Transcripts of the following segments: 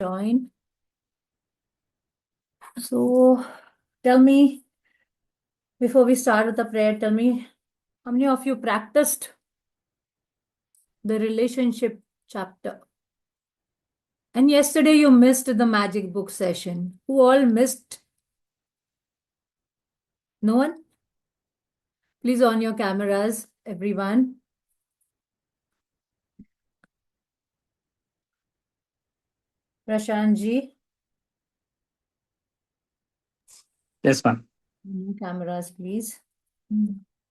Join. So tell me, before we start with the prayer, tell me how many of you practiced the relationship chapter? And yesterday you missed the magic book session. Who all missed? No one? Please on your cameras, everyone. Prashant ji, Yes, ma'am. cameras, please.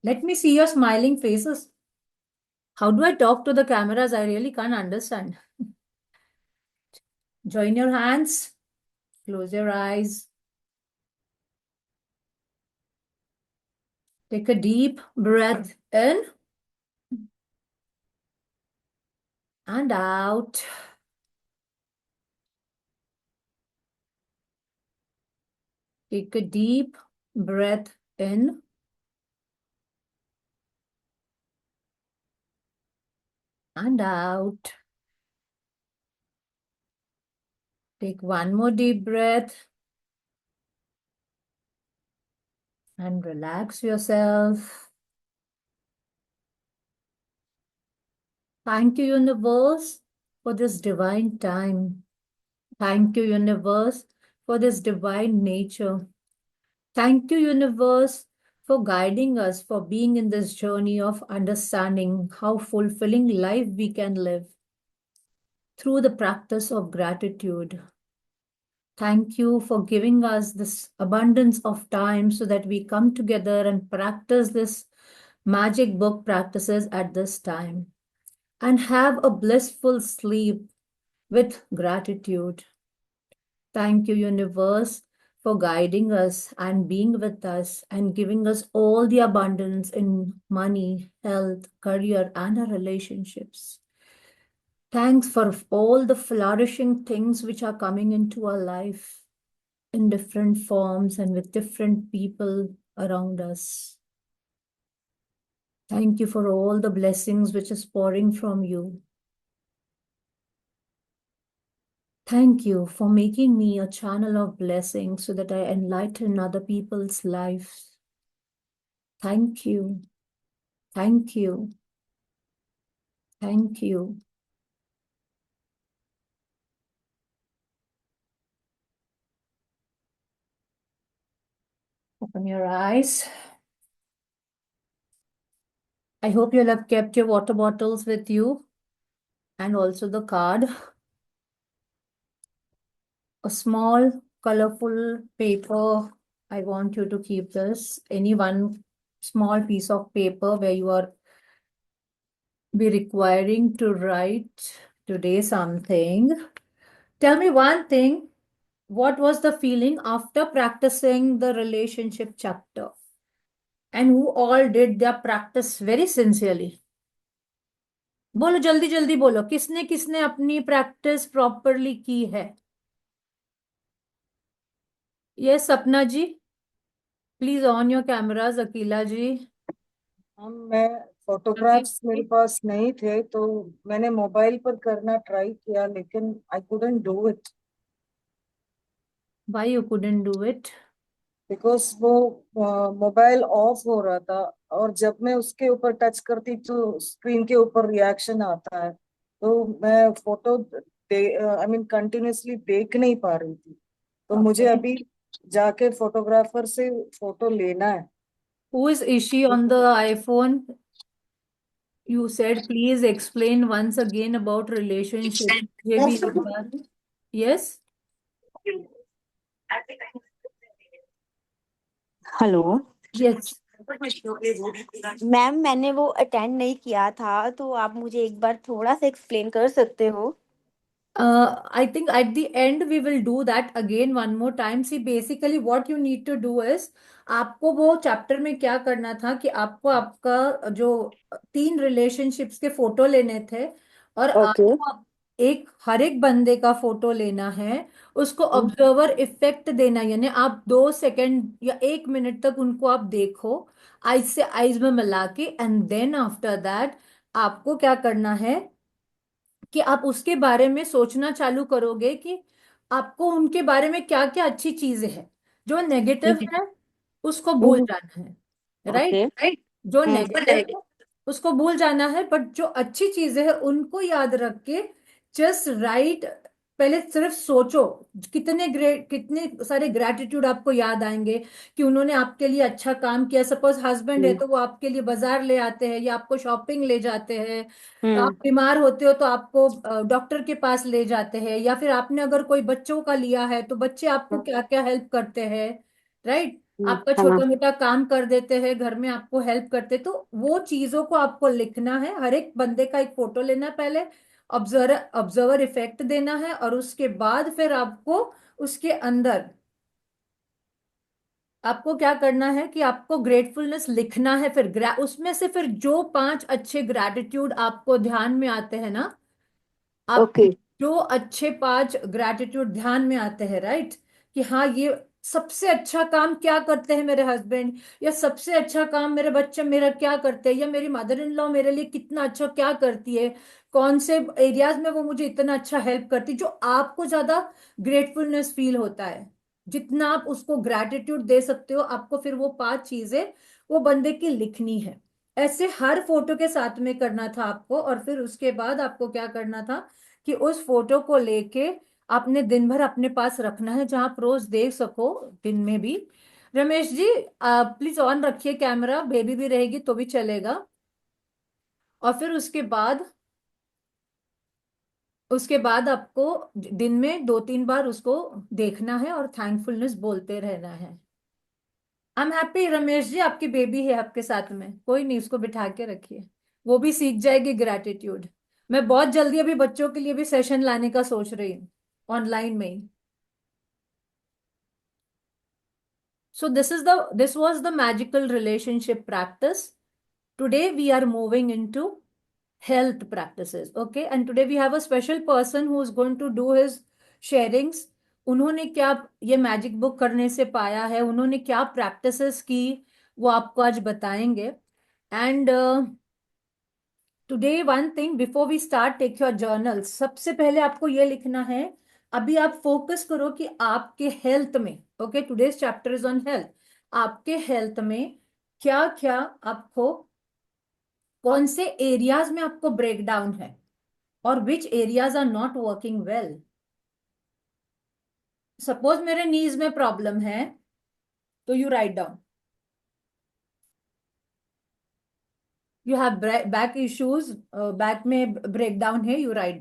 Let me see your smiling faces. How do I talk to the cameras? I really can't understand. Join your hands, close your eyes. Take a deep breath in and out. Take a deep breath in and out. Take one more deep breath and relax yourself. Thank you, universe, for this divine time. Thank you, universe, for this divine nature. Thank you, universe, for guiding us, for being in this journey of understanding how fulfilling life we can live through the practice of gratitude. Thank you for giving us this abundance of time so that we come together and practice this magic book practices at this time and have a blissful sleep with gratitude. Thank you, universe, for guiding us and being with us and giving us all the abundance in money, health, career, and our relationships. Thanks for all the flourishing things which are coming into our life in different forms and with different people around us. Thank you for all the blessings which is pouring from you. Thank you for making me a channel of blessing so that I enlighten other people's lives. Thank you. Thank you. Thank you. Open your eyes. I hope you'll have kept your water bottles with you and also the card. A small, colorful paper. I want you to keep this. Any one small piece of paper where you are be requiring to write today something. Tell me one thing. What was the feeling after practicing the relationship chapter? And who all did their practice very sincerely? बोलो जल्दी जल्दी बोलो किसने किसने अपनी practice properly की है ये Sapna ji please on your cameras Akila ji हम मैं नवीन फोटोग्राफ्स मेरे जी पास नहीं थे तो मैंने मोबाइल पर करना ट्राई किया लेकिन I couldn't do it why you couldn't do it because वो मोबाइल ऑफ हो रहा था और जब मैं उसके ऊपर टच करती तो स्क्रीन के ऊपर रिएक्शन आता है तो मैं फोटो आई मीन कंटिन्यूअसली देख नहीं पा रही थी तो मुझे ओके अभी जाके फोटोग्राफर से फोटो लेना है who is Ishi on the iPhone you said please explain once again about relationship ये भी एक बार यस हेलो यस मैम, मैंने वो अटेंड नहीं किया था तो आप मुझे एक बार थोड़ा सा एक्सप्लेन कर सकते हो? I think at the end we will do that again one more time. See, basically what you need to do is आपको वो चैप्टर में क्या करना था कि आपको आपका जो 3 रिलेशनशिप्स के फोटो लेने थे और ओके। आपको एक हर एक बंदे का फोटो लेना है उसको ऑब्जर्वर इफेक्ट देना यानी आप 2 सेकंड या 1 मिनट तक उनको आप देखो आइज से आइज में मिला के एंड देन आफ्टर दैट आपको क्या करना है कि आप उसके बारे में सोचना चालू करोगे कि आपको उनके बारे में क्या क्या अच्छी चीजें हैं। जो नेगेटिव हम्म है उसको भूल हम्म, जाना है, ओके। राइट। जो हम्म नेगेटिव है उसको भूल जाना है, बट जो अच्छी चीजें हैं उनको याद रख के जस्ट राइट। पहले सिर्फ सोचो कितने सारे ग्रेटिट्यूड आपको याद आएंगे कि उन्होंने आपके लिए अच्छा काम किया। सपोज हस्बैंड है हम्म तो वो आपके लिए बाजार ले आते हैं या आपको शॉपिंग ले जाते हैं। आप हम्म बीमार होते हो तो आपको डॉक्टर के पास ले जाते हैं, या फिर आपने अगर कोई बच्चों का लिया है तो बच्चे आपको क्या क्या हेल्प करते हैं, राइट। आपका हाँ। छोटा मोटा काम कर देते हैं घर में, आपको हेल्प करते। तो वो चीजों को आपको लिखना है, हर एक बंदे का एक फोटो लेना है पहले, ऑब्जर्वर ऑब्जर्वर इफेक्ट देना है, और उसके बाद फिर आपको उसके अंदर आपको क्या करना है कि आपको ग्रेटफुलनेस लिखना है। फिर उसमें से फिर जो 5 अच्छे ग्रेटिट्यूड आपको ध्यान में आते हैं ना, आपके ओके। जो अच्छे 5 ग्रैटिट्यूड ध्यान में आते हैं, राइट, कि हाँ ये सबसे अच्छा काम क्या करते हैं मेरे हस्बैंड, या सबसे अच्छा काम मेरे बच्चे मेरा क्या करते हैं, या मेरी मदर इन लॉ मेरे लिए कितना अच्छा क्या करती है, कौन से एरियाज में वो मुझे इतना अच्छा हेल्प करती है, जो आपको ज्यादा ग्रेटफुलनेस फील होता है। जितना आप उसको ग्रैटिट्यूड दे सकते हो, आपको फिर वो 5 चीजें वो बंदे की लिखनी है। ऐसे हर फोटो के साथ में करना था आपको, और फिर उसके बाद आपको क्या करना था कि उस फोटो को लेके आपने दिन भर अपने पास रखना है, जहां आप रोज देख सको दिन में भी। रमेश जी, प्लीज ऑन रखिए कैमरा, बेबी भी रहेगी तो भी चलेगा। और फिर उसके बाद आपको दिन में 2-3 बार उसको देखना है और थैंकफुलनेस बोलते रहना है। I am happy Ramesh ji, आपकी बेबी है आपके साथ में, कोई नहीं, उसको बिठा के रखिए, वो भी सीख जाएगी ग्रैटिट्यूड। मैं बहुत जल्दी अभी बच्चों के लिए भी सेशन लाने का सोच रही हूँ, ऑनलाइन में ही। So this was the magical relationship practice. Today we are moving into health practices. Okay, and today we have a special person who is going to do his sharings. उन्होंने क्या ये magic book करने से पाया है, उन्होंने क्या practices की, वो आपको आज बताएंगे। And today one thing before we start, take your journal. सबसे पहले आपको ये लिखना है, अभी आप फोकस करो कि आपके हेल्थ में, okay, today's chapter is on health, आपके हेल्थ में क्या क्या आपको, कौन से एरियाज में आपको ब्रेक डाउन है, और which areas are not working well. Suppose मेरे नीज में प्रॉब्लम है तो you write down, you have back issues, back में ब्रेक डाउन है, you write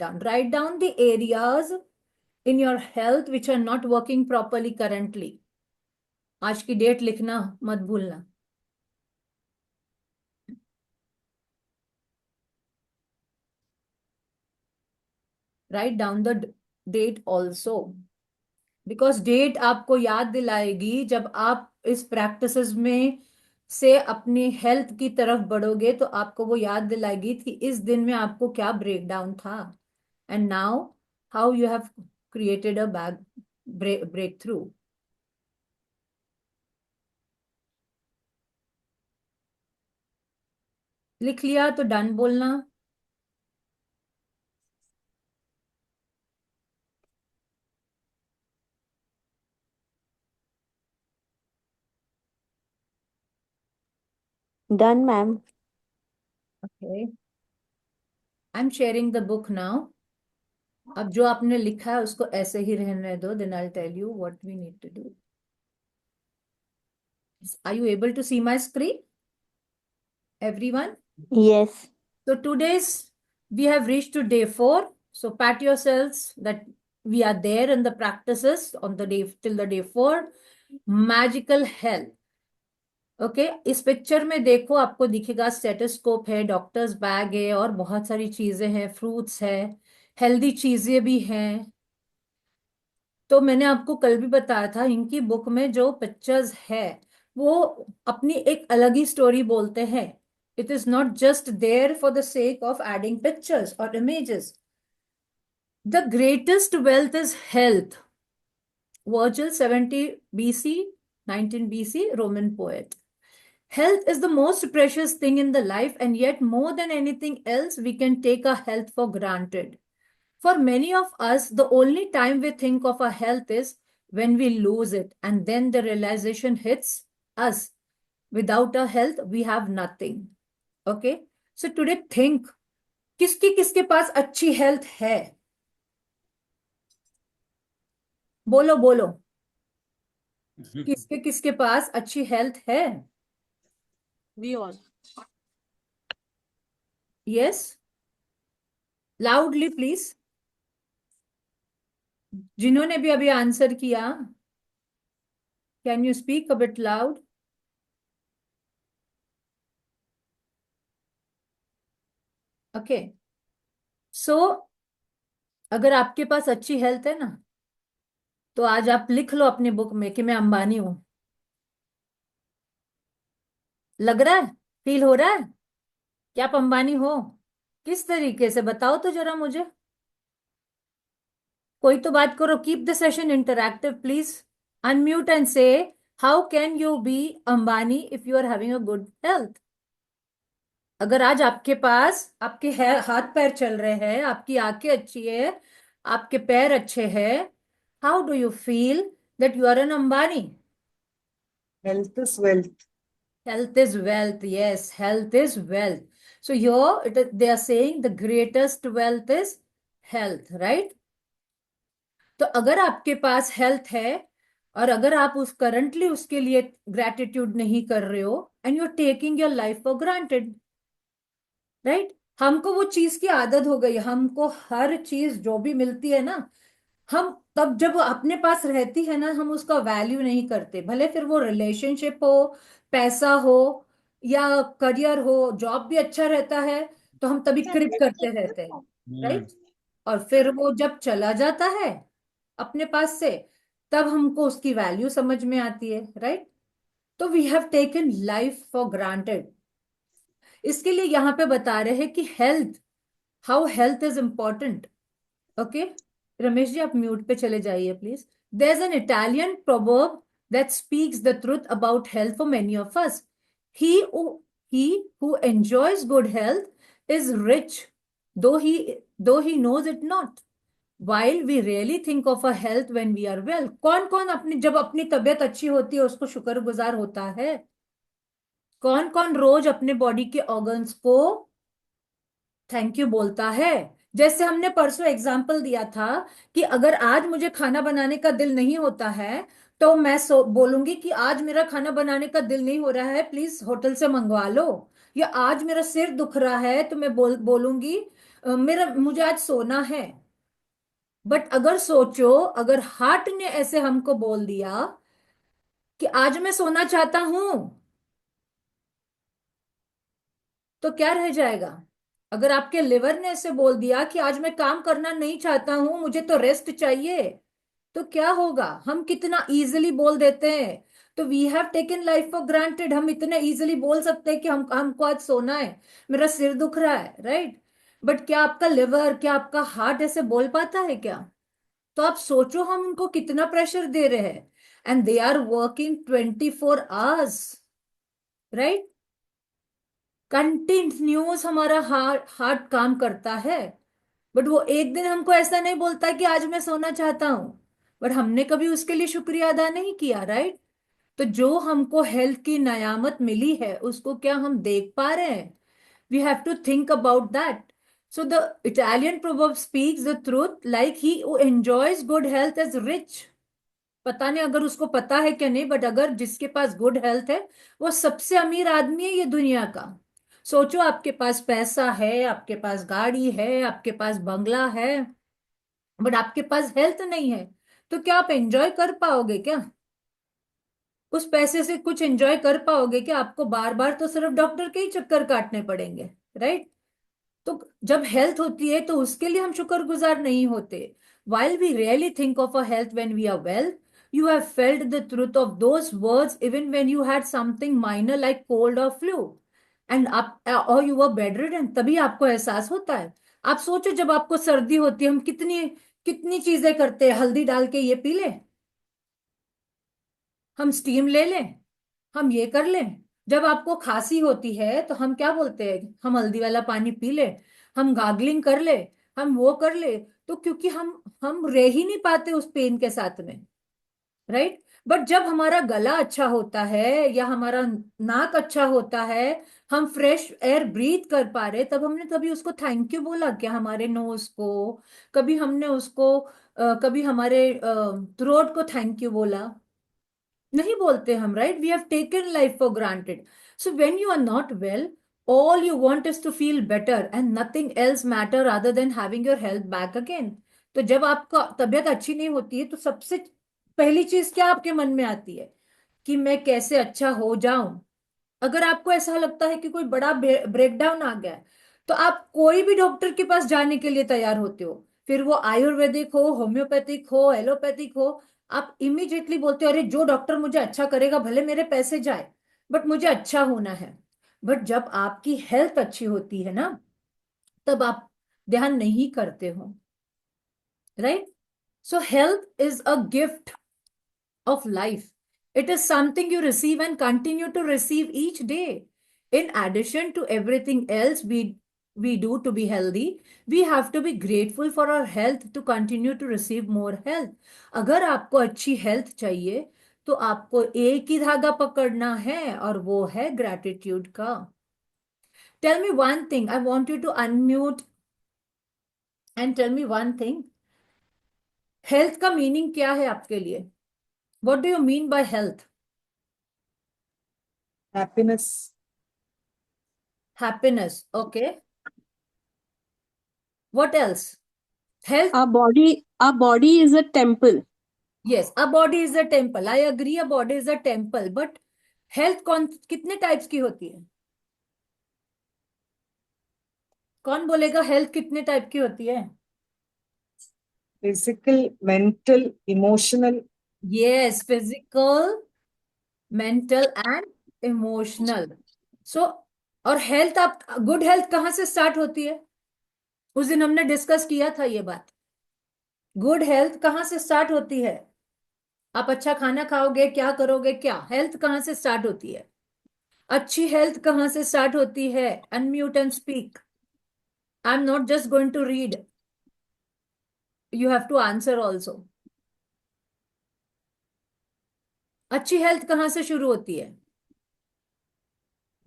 down the areas in your health which are not working properly currently। आज की date लिखना मत भूलना। Write down the date also, because date आपको याद दिलाएगी, जब आप इस प्रैक्टिसेस में से अपनी हेल्थ की तरफ बढ़ोगे तो आपको वो याद दिलाएगी कि इस दिन में आपको क्या ब्रेक डाउन था, and now how you have created a breakthrough. लिख लिया तो डन बोलना। Done ma'am. Okay, I am sharing the book now. अब जो आपने लिखा है उसको ऐसे ही रहने दो, then I tell you what we need to do. Are you able to see my screen everyone? Yes. So today's we have reached to day 4. So pat yourselves that we are there in the practices on the day till the day 4. Magical health. Okay, इस picture में देखो, आपको दिखेगा stethoscope है, doctors bag है, और बहुत सारी चीजें हैं, फ्रूट्स है, हेल्दी चीजें भी हैं। तो मैंने आपको कल भी बताया था, इनकी बुक में जो पिक्चर्स है वो अपनी एक अलग ही स्टोरी बोलते हैं। It is not just there for the sake of adding pictures और images. The greatest wealth is health, Virgil 70 BC, 19 BC, Roman poet। Health is the most precious thing in the life, and yet more than anything else we can take our health for granted। For many of us, the only time we think of our health is when we lose it, and then the realization hits us. Without our health, we have nothing. Okay? So today think, किसकी किसके पास अच्छी health है? बोलो बोलो, किसके किसके पास अच्छी health है? We all. Yes? Loudly, please. जिन्होंने भी अभी आंसर किया, can you speak a bit loud? Okay, so अगर आपके पास अच्छी हेल्थ है ना, तो आज आप लिख लो अपनी बुक में कि मैं अंबानी हूं। लग रहा है, फील हो रहा है कि आप अंबानी हो? किस तरीके से बताओ तो जरा मुझे। कोई तो बात करो, keep the session interactive please. Unmute and say how can you be Ambani if you are having a good health? अगर आज आपके पास आपके हाथ पैर चल रहे हैं, आपकी आंखें अच्छी है, आपके पैर अच्छे हैं, how do you feel that you are an Ambani? Health is wealth. Health is wealth. Yes, health is wealth. So here they are saying the greatest wealth is health, right? तो अगर आपके पास हेल्थ है और अगर आप उस करंटली उसके लिए ग्रेटिट्यूड नहीं कर रहे हो, and you are taking your life for granted, right? हमको वो चीज की आदत हो गई, हमको हर चीज जो भी मिलती है ना, हम तब जब अपने पास रहती है ना, हम उसका वैल्यू नहीं करते, भले फिर वो रिलेशनशिप हो, पैसा हो, या करियर हो, जॉब भी अच्छा रहता है तो हम तभी क्रिप करते रहते हैं, राइट? और फिर वो जब चला जाता है अपने पास से, तब हमको उसकी वैल्यू समझ में आती है, राइट? तो we have taken life for granted. इसके लिए यहाँ पे बता रहे हैं कि health, how health is important. Okay, Ramesh ji आप म्यूट पे चले जाइए please. There is an Italian proverb that speaks the truth about health for many of us. he who he who enjoys good health is rich, though he though he knows it not, while we really think of our health when we are well। कौन कौन अपनी जब अपनी तबीयत अच्छी होती है उसको शुक्रगुजार होता है? कौन कौन रोज अपने बॉडी के ऑर्गन्स को थैंक यू बोलता है? जैसे हमने परसों एग्जाम्पल दिया था कि अगर आज मुझे खाना बनाने का दिल नहीं होता है, तो मैं बोलूंगी कि आज मेरा खाना बनाने का दिल नहीं हो रहा है, प्लीज होटल से मंगवा लो। या आज मेरा सिर दुख रहा है तो मैं बोलूंगी मेरा मुझे आज सोना है। बट अगर सोचो, अगर हार्ट ने ऐसे हमको बोल दिया कि आज मैं सोना चाहता हूं, तो क्या रह जाएगा? अगर आपके लिवर ने ऐसे बोल दिया कि आज मैं काम करना नहीं चाहता हूं, मुझे तो रेस्ट चाहिए, तो क्या होगा? हम कितना इजीली बोल देते हैं। तो we have taken life for granted. हम इतने इजीली बोल सकते हैं कि हमको आज सोना है, मेरा सिर दुख रहा है, राइट? बट क्या आपका लिवर, क्या आपका हार्ट ऐसे बोल पाता है क्या? तो आप सोचो हम उनको कितना प्रेशर दे रहे हैं, and they are working 24 hours, right? Continuous हमारा हार्ट हार्ट काम करता है, बट वो एक दिन हमको ऐसा नहीं बोलता कि आज मैं सोना चाहता हूं, बट हमने कभी उसके लिए शुक्रिया अदा नहीं किया, राइट? तो जो हमको हेल्थ की नियामत मिली है उसको क्या हम देख पा रहे हैं? We have to think about that. So the Italian proverb speaks the truth, like he who enjoys good health is rich. पता नहीं अगर उसको पता है क्या नहीं, बट अगर जिसके पास गुड हेल्थ है वो सबसे अमीर आदमी है ये दुनिया का। सोचो, आपके पास पैसा है, आपके पास गाड़ी है, आपके पास बंगला है, बट आपके पास हेल्थ नहीं है, तो क्या आप एंजॉय कर पाओगे क्या? उस पैसे से कुछ एंजॉय कर पाओगे क्या? आपको बार बार तो सिर्फ डॉक्टर के ही चक्कर काटने पड़ेंगे, राइट? तो जब हेल्थ होती है तो उसके लिए हम शुक्रगुजार नहीं होते। While we rarely think of our health when we are well, you have felt the truth of those words even when you had something minor like cold or flu, and आप or you were bedridden, तभी आपको एहसास होता है। आप सोचो, जब आपको सर्दी होती है हम कितनी कितनी चीजें करते हैं, हल्दी डाल के ये पी ले, हम स्टीम ले लें, हम ये कर लें। जब आपको खांसी होती है तो हम क्या बोलते हैं? हम हल्दी वाला पानी पी ले, हम गार्गलिंग कर ले, हम वो कर ले, तो क्योंकि हम रह ही नहीं पाते उस पेन के साथ में, राइट। बट जब हमारा गला अच्छा होता है या हमारा नाक अच्छा होता है, हम फ्रेश एयर ब्रीथ कर पा रहे, तब हमने कभी उसको थैंक यू बोला क्या हमारे नोज को? कभी हमने उसको कभी हमारे थ्रोट को थैंक यू बोला? नहीं बोलते हम, right. We have taken life for granted. So when you are not well, all you want is to feel better and nothing else matter other than having your health back again। तो जब आपका तबीयत अच्छी नहीं होती है, तो सबसे पहली चीज क्या आपके मन में आती है कि मैं कैसे अच्छा हो जाऊं। अगर आपको ऐसा लगता है कि कोई बड़ा ब्रेकडाउन आ गया है, तो आप कोई भी डॉक्टर के पास जाने के लिए तैयार होते हो, फिर वो आयुर्वेदिक हो, होम्योपैथिक हो, एलोपैथिक हो। आप इमीडिएटली बोलते हो अरे जो डॉक्टर मुझे अच्छा करेगा भले मेरे पैसे जाए, बट मुझे अच्छा होना है। बट जब आपकी हेल्थ अच्छी होती है ना, तब आप ध्यान नहीं करते हो, right. So health is a gift of life. It is something you receive and continue to receive each day. In addition to everything else we do to be healthy, we have to be grateful for our health to continue to receive more health. अगर आपको अच्छी health चाहिए, तो आपको एक ही धागा पकड़ना है, और वो है ग्रैटिट्यूड का। Tell me one thing. I want you to unmute and tell me one thing. Health का मीनिंग क्या है आपके लिए? What do you mean by health? happiness. Happiness. Okay. What else? Health. Our body is a temple. Yes, a body is a temple. I agree, a body is a temple. But health कौन कितने types की होती है? कौन बोलेगा health कितने type की होती है? Physical, mental, emotional. Yes, physical, mental and emotional. So, और हेल्थ, आप गुड हेल्थ कहाँ से स्टार्ट होती है? उस दिन हमने डिस्कस किया था ये बात। गुड हेल्थ कहाँ से स्टार्ट होती है? आप अच्छा खाना खाओगे, क्या करोगे, क्या हेल्थ कहाँ से स्टार्ट होती है? अच्छी हेल्थ कहाँ से स्टार्ट होती है? Unmute and speak. I am not just going to read, you have to answer also. अच्छी हेल्थ कहाँ से शुरू होती है?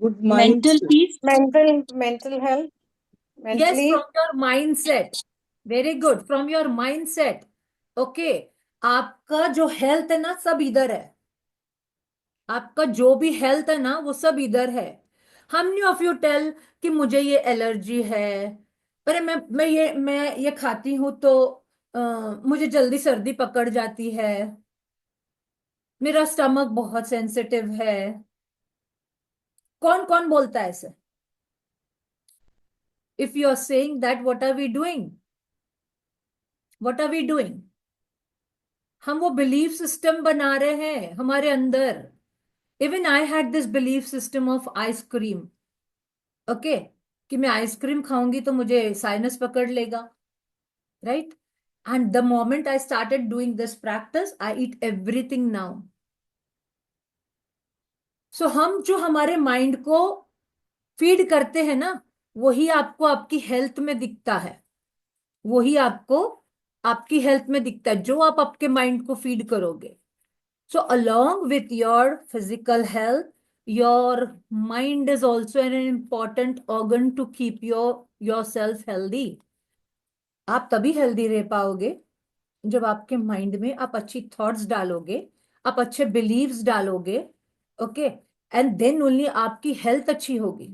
Good mind. Mental peace. Mental health. Yes, Mentally. From your mind set. Very good, from your mind set. Okay. आपका जो health है ना, सब इधर है। आपका जो भी हेल्थ है ना, वो सब इधर है। How many of you tell कि मुझे ये एलर्जी है, अरे मैं ये खाती हूं तो मुझे जल्दी सर्दी पकड़ जाती है, मेरा स्टमक बहुत सेंसिटिव है। कौन कौन बोलता है ऐसे? If you are saying that, what are we doing? What are we doing? हम वो बिलीफ सिस्टम बना रहे हैं हमारे अंदर। Even I had this belief system of ice cream. Okay, कि मैं आइसक्रीम खाऊंगी तो मुझे साइनस पकड़ लेगा, right. And the moment I started doing this practice, I eat everything now. So हम जो हमारे माइंड को फीड करते हैं ना, वही आपको आपकी हेल्थ में दिखता है। वही आपको आपकी हेल्थ में दिखता है, जो आप आपके माइंड को फीड करोगे। So along with your physical health, your mind is also an important organ to keep yourself healthy. आप तभी हेल्दी रह पाओगे जब आपके माइंड में आप अच्छी थॉट्स डालोगे, आप अच्छे बिलीव्स डालोगे। ओके, एंड देन ओनली आपकी हेल्थ अच्छी होगी।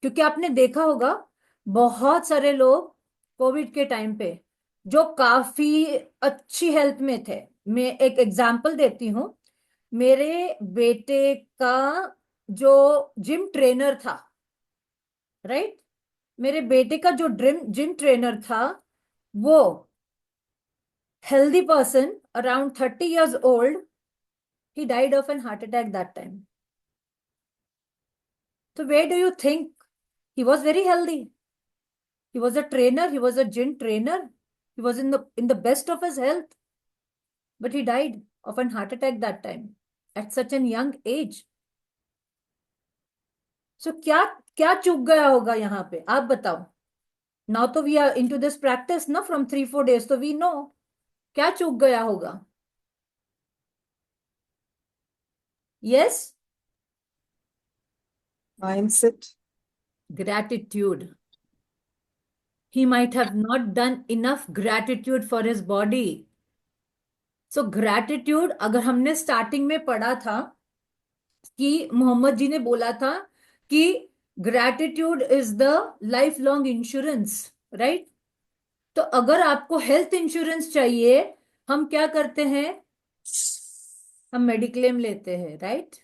क्योंकि आपने देखा होगा, बहुत सारे लोग कोविड के टाइम पे जो काफी अच्छी हेल्थ में थे। मैं एक एग्जांपल देती हूँ। मेरे बेटे का जो जिम ट्रेनर था, राइट, मेरे बेटे का जो जिम ट्रेनर था, वो healthy person around 30 years old, he died of an heart attack that time. So where do you think he was? Very healthy. He was a trainer, he was a gym trainer, he was in the best of his health, but he died of an heart attack that time at such an young age. So क्या क्या चूक गया होगा यहाँ पे, आप बताओ। Now तो we are into this practice ना फ्रॉम 3-4 days, तो वी नो क्या चूक गया होगा. Yes. mindset. Gratitude. He might have not done enough gratitude for his body. So gratitude, अगर हमने स्टार्टिंग में पढ़ा था कि मोहम्मद जी ने बोला था कि gratitude is the life long insurance, right? तो अगर आपको हेल्थ इंश्योरेंस चाहिए, हम क्या करते हैं? हम मेडिक्लेम लेते हैं, right?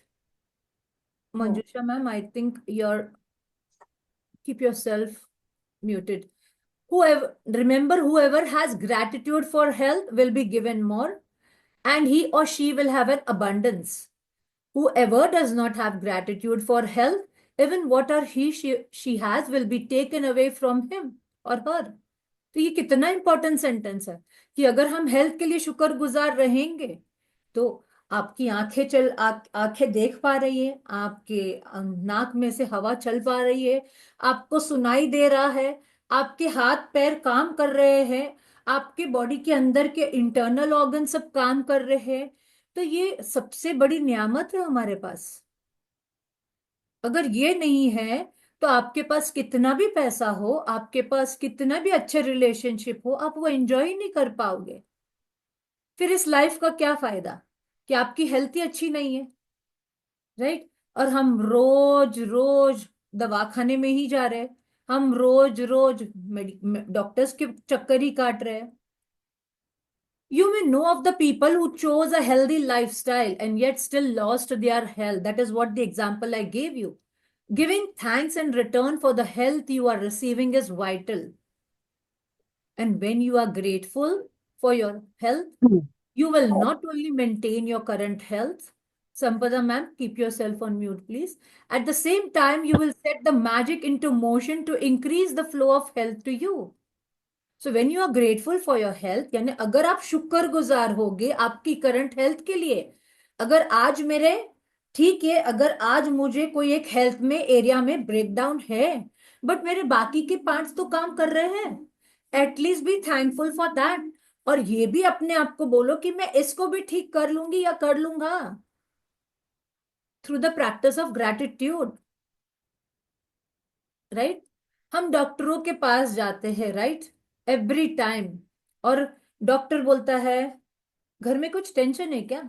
Manjusha ma'am, I think your keep yourself muted. Whoever has gratitude for health will be given more, and he or she will have an abundance. Whoever does not have gratitude for health, even what or she has will be taken away from him or her. तो ये कितना important sentence है कि अगर हम health के लिए शुक्रगुजार रहेंगे तो आपकी आंखें देख पा रही है, आपके नाक में से हवा चल पा रही है, आपको सुनाई दे रहा है, आपके हाथ पैर काम कर रहे हैं, आपके बॉडी के अंदर के इंटरनल ऑर्गन सब काम कर रहे हैं. तो ये सबसे बड़ी नियामत है हमारे पास. अगर ये नहीं है तो आपके पास कितना भी पैसा हो, आपके पास कितना भी अच्छे रिलेशनशिप हो, आप वो एंजॉय ही नहीं कर पाओगे. फिर इस लाइफ का क्या फायदा कि आपकी हेल्थ ही अच्छी नहीं है, राइट? और हम रोज रोज दवाखाने में ही जा रहे हैं, हम रोज रोज डॉक्टर्स के चक्कर ही काट रहे हैं. You may know of the people who chose a healthy lifestyle and yet still lost their health. That is what the example I gave you. Giving thanks in return for the health you are receiving is vital. And when you are grateful for your health, you will not only maintain your current health. Sampada ma'am, keep yourself on mute, please. At the same time, you will set the magic into motion to increase the flow of health to you. So when you are grateful for your health, यानी अगर आप शुक्रगुजार होगे आपकी current health के लिए, अगर आज मेरे, ठीक है, अगर आज मुझे कोई एक हेल्थ में एरिया में ब्रेकडाउन है बट मेरे बाकी के पार्ट्स तो काम कर रहे हैं, at least be thankful for that. और ये भी अपने आप को बोलो कि मैं इसको भी ठीक कर लूंगी या कर लूंगा through the practice of gratitude, right? हम डॉक्टरों के पास जाते हैं, राइट, एवरी टाइम, और डॉक्टर बोलता है घर में कुछ टेंशन है क्या,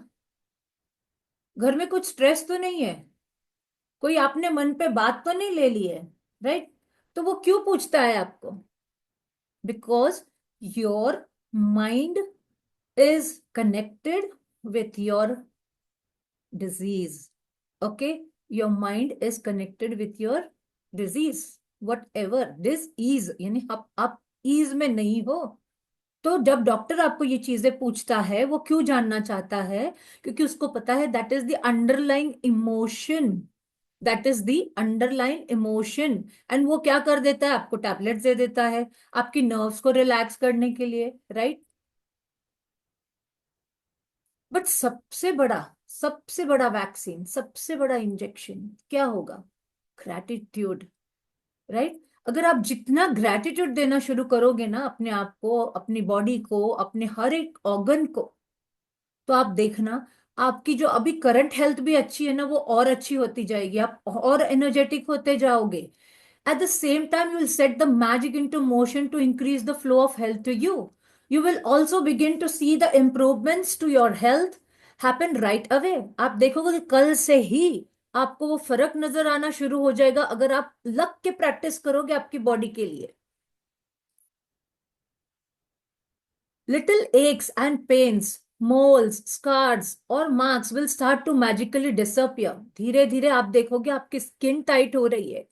घर में कुछ स्ट्रेस तो नहीं है, कोई आपने मन पे बात तो नहीं ले ली है, राइट? तो वो क्यों पूछता है आपको? Because your mind is connected with your disease. Okay, your mind is connected with your disease, what ever this is, यानी आप ईज में नहीं हो. तो जब डॉक्टर आपको ये चीजें पूछता है, वो क्यों जानना चाहता है? क्योंकि उसको पता है that is the underlying emotion, that is the underlying emotion. And वो क्या कर देता है? आपको टैबलेट्स दे देता है आपकी नर्व्स को रिलैक्स करने के लिए, राइट? बट सबसे बड़ा वैक्सीन, सबसे बड़ा इंजेक्शन क्या होगा? Gratitude, right? अगर आप जितना ग्रैटिट्यूड देना शुरू करोगे ना अपने आप को, अपनी बॉडी को, अपने हर एक ऑर्गन को, तो आप देखना आपकी जो अभी करंट हेल्थ भी अच्छी है ना, वो और अच्छी होती जाएगी, आप और एनर्जेटिक होते जाओगे. At the same time, you will set the magic into motion to increase the flow of health to you. You will also begin to see the improvements to your health happen right away. आप देखोगे कि कल से ही आपको वो फर्क नजर आना शुरू हो जाएगा अगर आप लग के प्रैक्टिस करोगे आपकी बॉडी के लिए. Little aches and pains, moles, scars or marks will start to magically disappear. धीरे धीरे आप देखोगे आपकी स्किन टाइट हो रही है,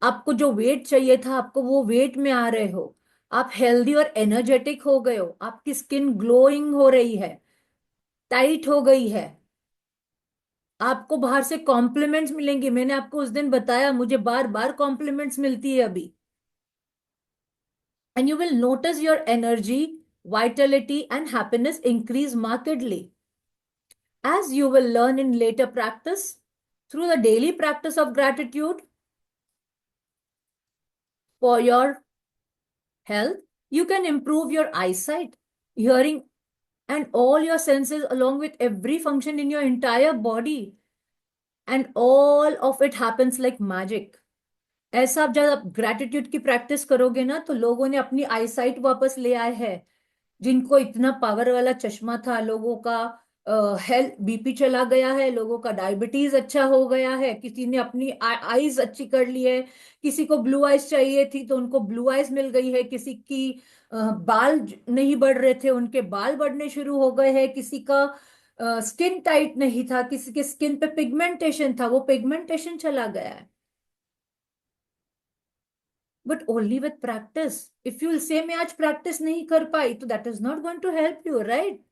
आपको जो वेट चाहिए था आपको वो वेट में आ रहे हो, आप हेल्दी और एनर्जेटिक हो गए हो, आपकी स्किन ग्लोइंग हो रही है, टाइट हो गई है, आपको बाहर से कॉम्प्लीमेंट्स मिलेंगे. मैंने आपको उस दिन बताया मुझे बार बार कॉम्प्लीमेंट्स मिलती है अभी. And you will notice your energy, vitality and happiness increase markedly. As you will learn in later practice, through the daily practice of gratitude for your health, you can improve your eyesight, hearing, and all your senses along with every function in your entire body. And all of it happens like magic. ऐसा आप जब gratitude की practice करोगे ना, तो लोगों ने अपनी आईसाइट वापस ले आए हैं। जिनको इतना पावर वाला चश्मा था, लोगों का हेल्थ, बीपी चला गया है, लोगों का डायबिटीज अच्छा हो गया है, किसी ने अपनी आईज अच्छी कर ली है, किसी को ब्लू आइज चाहिए थी तो उनको ब्लू आइज मिल गई है, किसी की बाल नहीं बढ़ रहे थे, उनके बाल बढ़ने शुरू हो गए हैं, किसी का स्किन टाइट नहीं था, किसी के स्किन पे पिगमेंटेशन था, वो पिगमेंटेशन चला गया है। But only with practice. If you say मैं आज प्रैक्टिस नहीं कर पाई, तो that is not going to help you, right?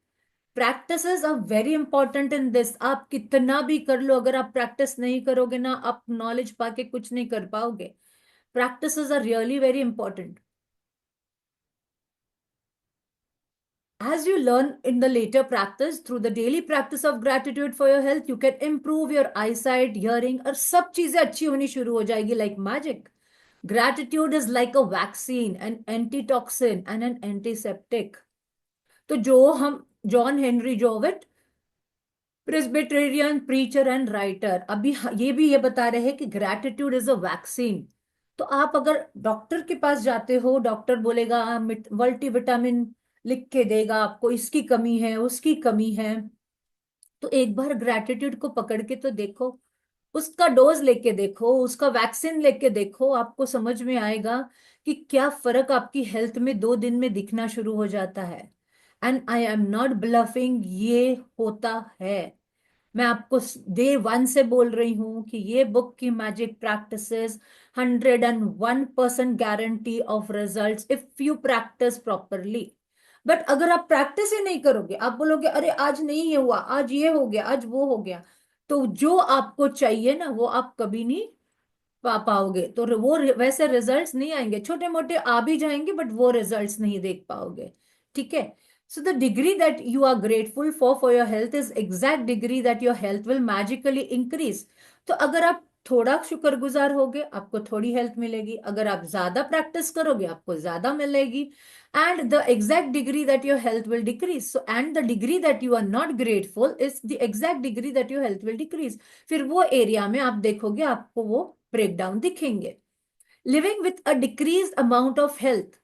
Practices are very important in this. आप कितना भी कर लो, अगर आप प्रैक्टिस नहीं करोगे ना, आप नॉलेज पाके कुछ नहीं कर पाओगे। Practices are really very important. As you learn in the later practice, through the daily practice of gratitude for your health, you can improve your eyesight, hearing, और सब चीजें अच्छी होनी शुरू हो जाएगी like magic. Gratitude is like a vaccine, an antitoxin, and an antiseptic. तो जो हम John Henry Jowett, Presbyterian preacher and writer, अभी ये बता रहे हैं कि ग्रैटिट्यूड इज अ वैक्सीन। तो आप अगर डॉक्टर के पास जाते हो, डॉक्टर बोलेगा मल्टीविटामिन लिख के देगा आपको, इसकी कमी है, उसकी कमी है, तो एक बार ग्रैटिट्यूड को पकड़ के तो देखो, उसका डोज लेके देखो, उसका वैक्सीन लेके देखो, आपको समझ में आएगा कि क्या फर्क आपकी हेल्थ में 2 दिन में दिखना शुरू हो जाता है। And I am not bluffing, ये होता है। मैं आपको डे 1 से बोल रही हूं कि ये बुक की magic practices 101% guarantee of results if you practice properly. But अगर आप प्रैक्टिस ही नहीं करोगे, आप बोलोगे अरे आज नहीं ये हुआ, आज ये हो गया, आज वो हो गया, तो जो आपको चाहिए ना वो आप कभी नहीं पा पाओगे। तो वो वैसे रिजल्ट्स नहीं आएंगे, छोटे मोटे आ भी जाएंगे बट वो रिजल्ट्स नहीं देख पाओगे। ठीक है? So the degree that you are grateful for your health is exact degree that your health will magically increase. तो अगर आप थोड़ा शुक्रगुजार होगे, आपको थोड़ी हेल्थ मिलेगी। अगर आप ज्यादा प्रैक्टिस करोगे, आपको ज्यादा मिलेगी। And the exact degree that your health will decrease. So and the degree that you are not grateful is the exact degree that your health will decrease. फिर वो एरिया में आप देखोगे, आपको वो ब्रेकडाउन दिखेंगे। Living with a decrease amount of health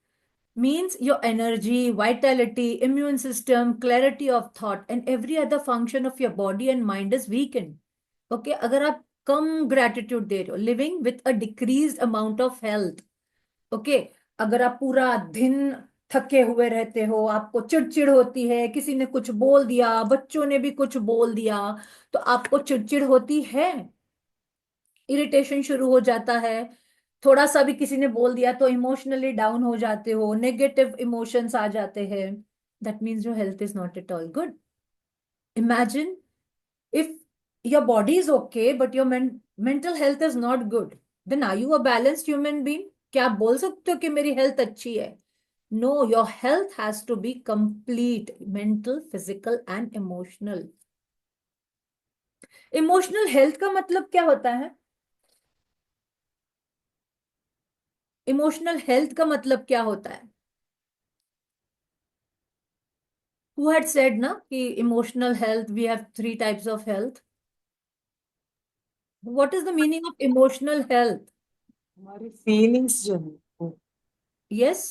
means your energy, vitality, immune system, clarity of thought, and every other function of your body and mind is weakened. Okay, अगर आप कम gratitude दे रहे हो, living with a decreased amount of health, okay, अगर आप पूरा दिन थके हुए रहते हो, आपको चिड़चिड़ होती है, किसी ने कुछ बोल दिया, बच्चों ने भी कुछ बोल दिया, तो आपको चिड़चिड़ होती है, इरिटेशन शुरू हो जाता है, थोड़ा सा भी किसी ने बोल दिया तो इमोशनली डाउन हो जाते हो, नेगेटिव इमोशंस आ जाते हैं, that means your health is not at all good. Imagine if your body is okay but your mental health is not good, then are you a balanced human being? क्या आप बोल सकते हो कि मेरी हेल्थ अच्छी है? No, your health has to be complete, mental, physical and emotional. Emotional health का मतलब क्या होता है? इमोशनल हेल्थ का मतलब क्या होता है? Who had said ना कि emotional health, we have 3 types of health. What is the meaning of emotional health? हमारी फीलिंग्स जो है वो, Yes,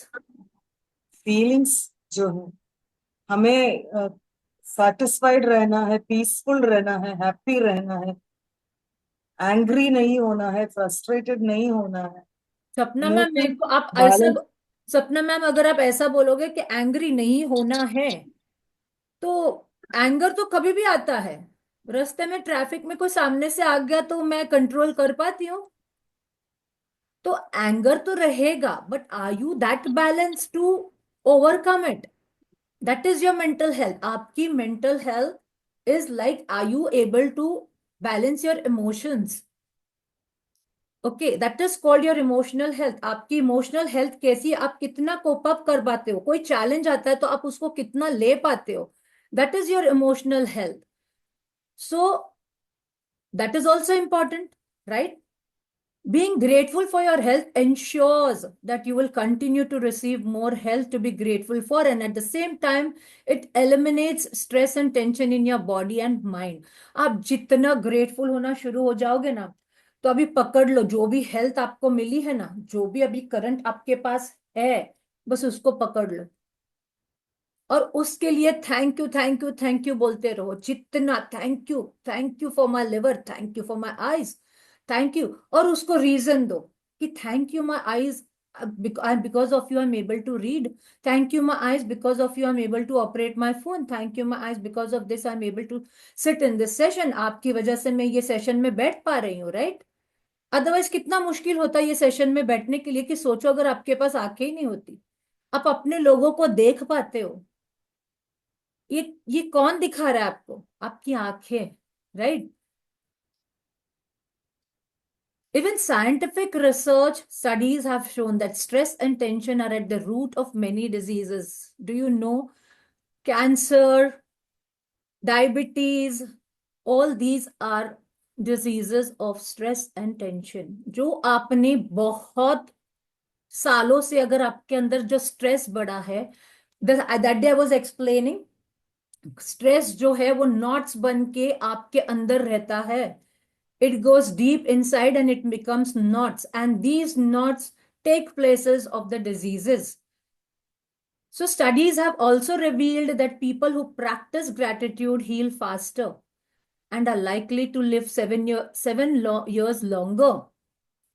फीलिंग्स जो है, हमें सेटिस्फाइड रहना है, पीसफुल रहना है, हैप्पी रहना है, एंग्री नहीं होना है, फ्रस्ट्रेटेड नहीं होना है। सपना मैम, मेरे न्यूट्रल को आप ऐसा, बैलेंस। सपना मैम अगर आप ऐसा बोलोगे कि एंग्री नहीं होना है, तो एंगर तो कभी भी आता है। रास्ते में ट्रैफिक में कोई सामने से आ गया तो मैं कंट्रोल कर पाती हूँ। तो एंगर तो रहेगा, but are you that balance to overcome it? That is your mental health. आपकी mental health is like, are you able to balance your emotions? Okay, that is called your emotional health. आपकी emotional health कैसी है? आप कितना cope up कर पाते हो? कोई चैलेंज आता है तो आप उसको कितना ले पाते हो? That is your emotional health. So that is also important, right? Being grateful for your health ensures that you will continue to receive more health to be grateful for, and at the same time it eliminates stress and tension in your body and mind. आप जितना grateful होना शुरू हो जाओगे ना, तो अभी पकड़ लो, जो भी हेल्थ आपको मिली है ना, जो भी अभी करंट आपके पास है, बस उसको पकड़ लो और उसके लिए thank you thank you thank you बोलते रहो। जितना thank you for my liver, thank you for my eyes, thank you. और उसको रीजन दो कि thank you my eyes, because of you I'm able to read. Thank you my eyes, because of you I'm able to operate my phone. Thank you my eyes, because of this I'm able to sit in this session. आपकी वजह से मैं ये session में बैठ पा रही हूँ, राइट? अदरवाइज कितना मुश्किल होता है ये सेशन में बैठने के लिए, कि सोचो अगर आपके पास आंखें ही नहीं होती, आप अपने लोगों को देख पाते हो? ये कौन दिखा रहा है आपको? आपकी आंखें, right? Even scientific research studies have shown that stress and tension are at the root of many diseases. Do you know? Cancer, diabetes, all these are diseases of stress and tension. जो आपने बहुत सालों से अगर आपके अंदर जो stress बढ़ा है, that day I was explaining, stress जो है वो नॉट्स बन के आपके अंदर रहता है. It goes deep inside and it becomes knots, and these knots take places of the diseases. So studies have also revealed that people who practice gratitude heal faster and are likely to live 7 years longer.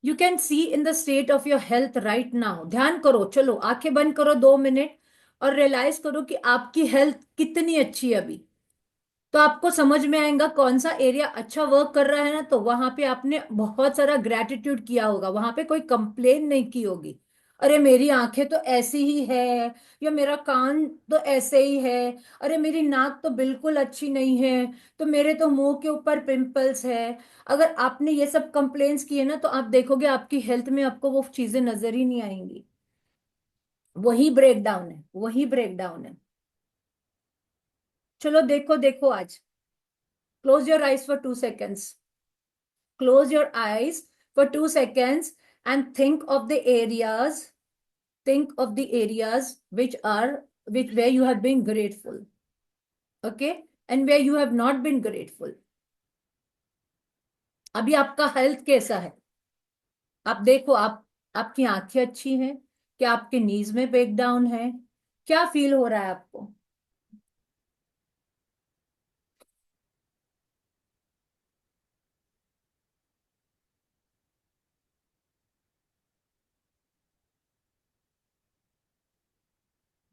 You can see in the state of your health right now. ध्यान करो, चलो आंखें बंद करो 2 minute और realise करो कि आपकी हेल्थ कितनी अच्छी है अभी. तो आपको समझ में आएगा कौन सा एरिया अच्छा वर्क कर रहा है ना, तो वहां पे आपने बहुत सारा ग्रेटिट्यूड किया होगा, वहां पे कोई कंप्लेन नहीं की होगी. अरे मेरी आंखें तो ऐसी ही है, या मेरा कान तो ऐसे ही है, अरे मेरी नाक तो बिल्कुल अच्छी नहीं है, तो मेरे तो मुंह के ऊपर पिंपल्स है. अगर आपने ये सब कंप्लेन्स किए ना, तो आप देखोगे आपकी हेल्थ में आपको वो चीजें नजर ही नहीं आएंगी. वही ब्रेकडाउन है, वही ब्रेकडाउन है. चलो देखो देखो आज. Close your eyes for 2 seconds. Close your eyes for 2 seconds and think of the areas. Think of the areas where you have been grateful. Okay? And where you have not been grateful. अभी आपका health कैसा है? आप देखो, आपकी आंखें अच्छी हैं? क्या आपके नीज में ब्रेकडाउन है? क्या फील हो रहा है आपको?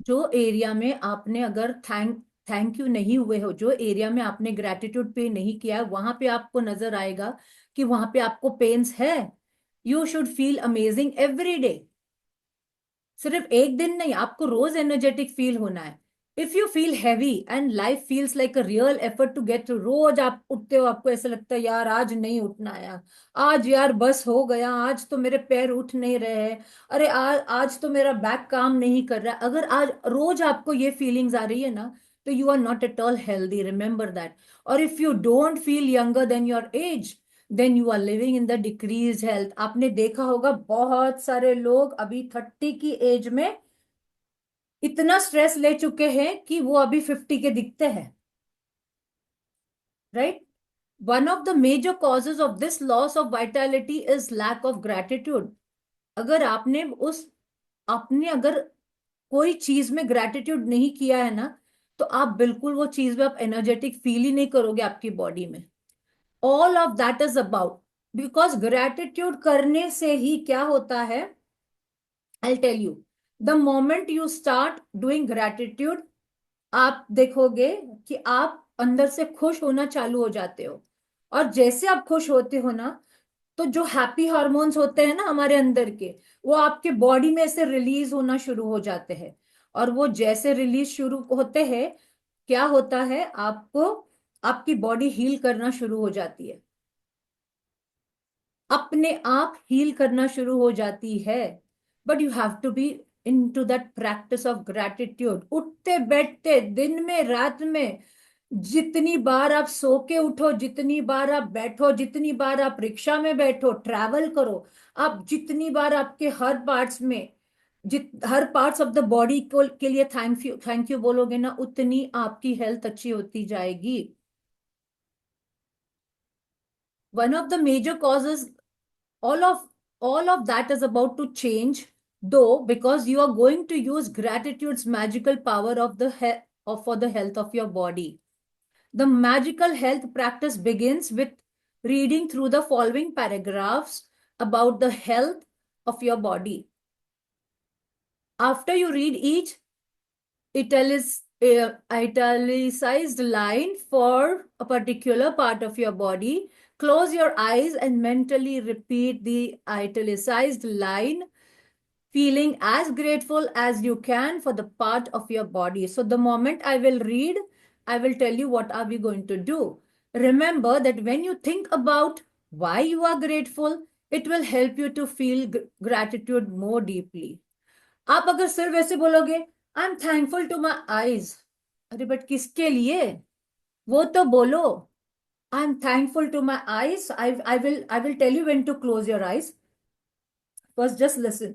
जो एरिया में आपने अगर थैंक यू नहीं हुए हो, जो एरिया में आपने ग्रेटिट्यूड पे नहीं किया है, वहां पे आपको नजर आएगा कि वहां पे आपको पेन्स है. You should feel amazing every day. सिर्फ एक दिन नहीं, आपको रोज एनर्जेटिक फील होना है. If you feel heavy and life feels like a real effort to get through, रोज आप उठते हो, आपको ऐसा लगता है यार आज नहीं उठना है, आज यार बस हो गया, आज तो मेरे पैर उठ नहीं रहे हैं, अरे आज तो मेरा बैक काम नहीं कर रहा है. अगर आज रोज आपको ये फीलिंग्स आ रही है ना, तो you are not at all healthy, remember that. और if you don't feel younger then your age, then you are living in the decrease health. आपने देखा होगा बहुत सारे लोग अभी 30 की एज में इतना स्ट्रेस ले चुके हैं कि वो अभी 50 के दिखते हैं, right? One of the major causes of this loss of vitality is lack of gratitude. अगर आपने अगर कोई चीज में ग्रेटिट्यूड नहीं किया है ना, तो आप बिल्कुल वो चीज में आप एनर्जेटिक फील ही नहीं करोगे आपकी बॉडी में. All of that is about, because gratitude करने से ही क्या होता है, I tell you. The moment you start doing gratitude, आप देखोगे कि आप अंदर से खुश होना चालू हो जाते हो. और जैसे आप खुश होते हो ना, तो जो हैप्पी हार्मोन्स होते हैं ना हमारे अंदर के, वो आपके बॉडी में से रिलीज होना शुरू हो जाते हैं. और वो जैसे रिलीज शुरू होते हैं, क्या होता है, आपको आपकी बॉडी हील करना शुरू हो जाती है, अपने आप हील करना शुरू हो जाती है. But you have to be into that practice of gratitude. उठते बैठते, दिन में रात में, जितनी बार आप सो के उठो, जितनी बार आप बैठो, जितनी बार आप रिक्शा में बैठो, ट्रैवल करो, आप जितनी बार आपके हर पार्ट्स में, हर पार्ट्स ऑफ द बॉडी को के लिए थैंक यू बोलोगे ना, उतनी आपकी हेल्थ अच्छी होती जाएगी. One of the major causes, all of all of that is about to change, though, because you are going to use gratitude's magical power of the for the health of your body. The magical health practice begins with reading through the following paragraphs about the health of your body. After you read each italicized line for a particular part of your body, close your eyes and mentally repeat the italicized line, feeling as grateful as you can for the part of your body. So the moment I will read, I will tell you what are we going to do. Remember that when you think about why you are grateful, it will help you to feel gratitude more deeply. आप अगर सिर्फ वैसे बोलोगे I am thankful to my eyes, अरे but किसके लिए, वो तो बोलो. I am thankful to my eyes. I will tell you when to close your eyes. First just listen.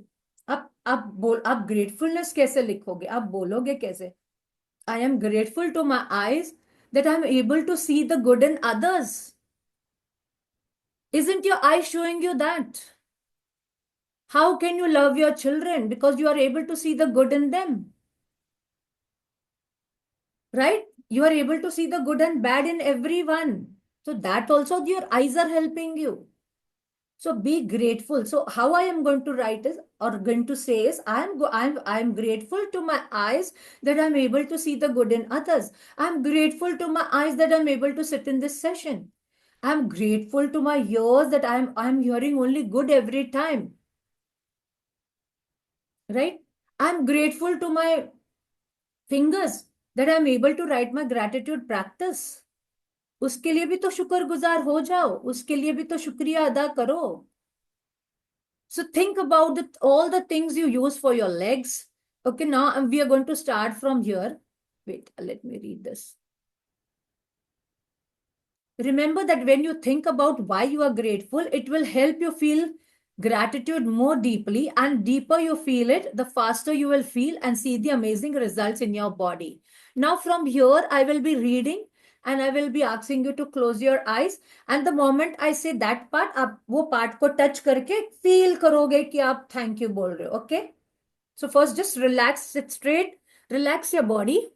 आप ग्रेटफुलनेस कैसे लिखोगे, आप बोलोगे कैसे? I am grateful to my eyes that I'm able to see the good in others. Isn't your eye showing you that? How can you love your children? Because you are able to see the good in them. Right? You are able to see the good and bad in everyone. So that also your eyes are helping you. So be grateful. So how I am going to write is, or going to say is, I'm grateful to my eyes that I'm able to see the good in others. I'm grateful to my eyes that I'm able to sit in this session. I'm grateful to my ears that I'm hearing only good every time. Right? I'm grateful to my fingers that I'm able to write my gratitude practice. उसके लिए भी तो शुक्रगुजार हो जाओ, उसके लिए भी तो शुक्रिया अदा करो. So think about all the things you use for your legs. Okay, now we are going to start from here. Wait, let me read this. Remember that when you think about why you are grateful, it will help you feel gratitude more deeply, and deeper you feel it, the faster you will feel and see the amazing results in your body. Now from here, I will be reading and I will be asking you to close your eyes. And the moment I say that part, आप वो part को touch करके feel करोगे कि आप thank you बोल रहे हो. Okay? So first just relax, sit straight, relax your body.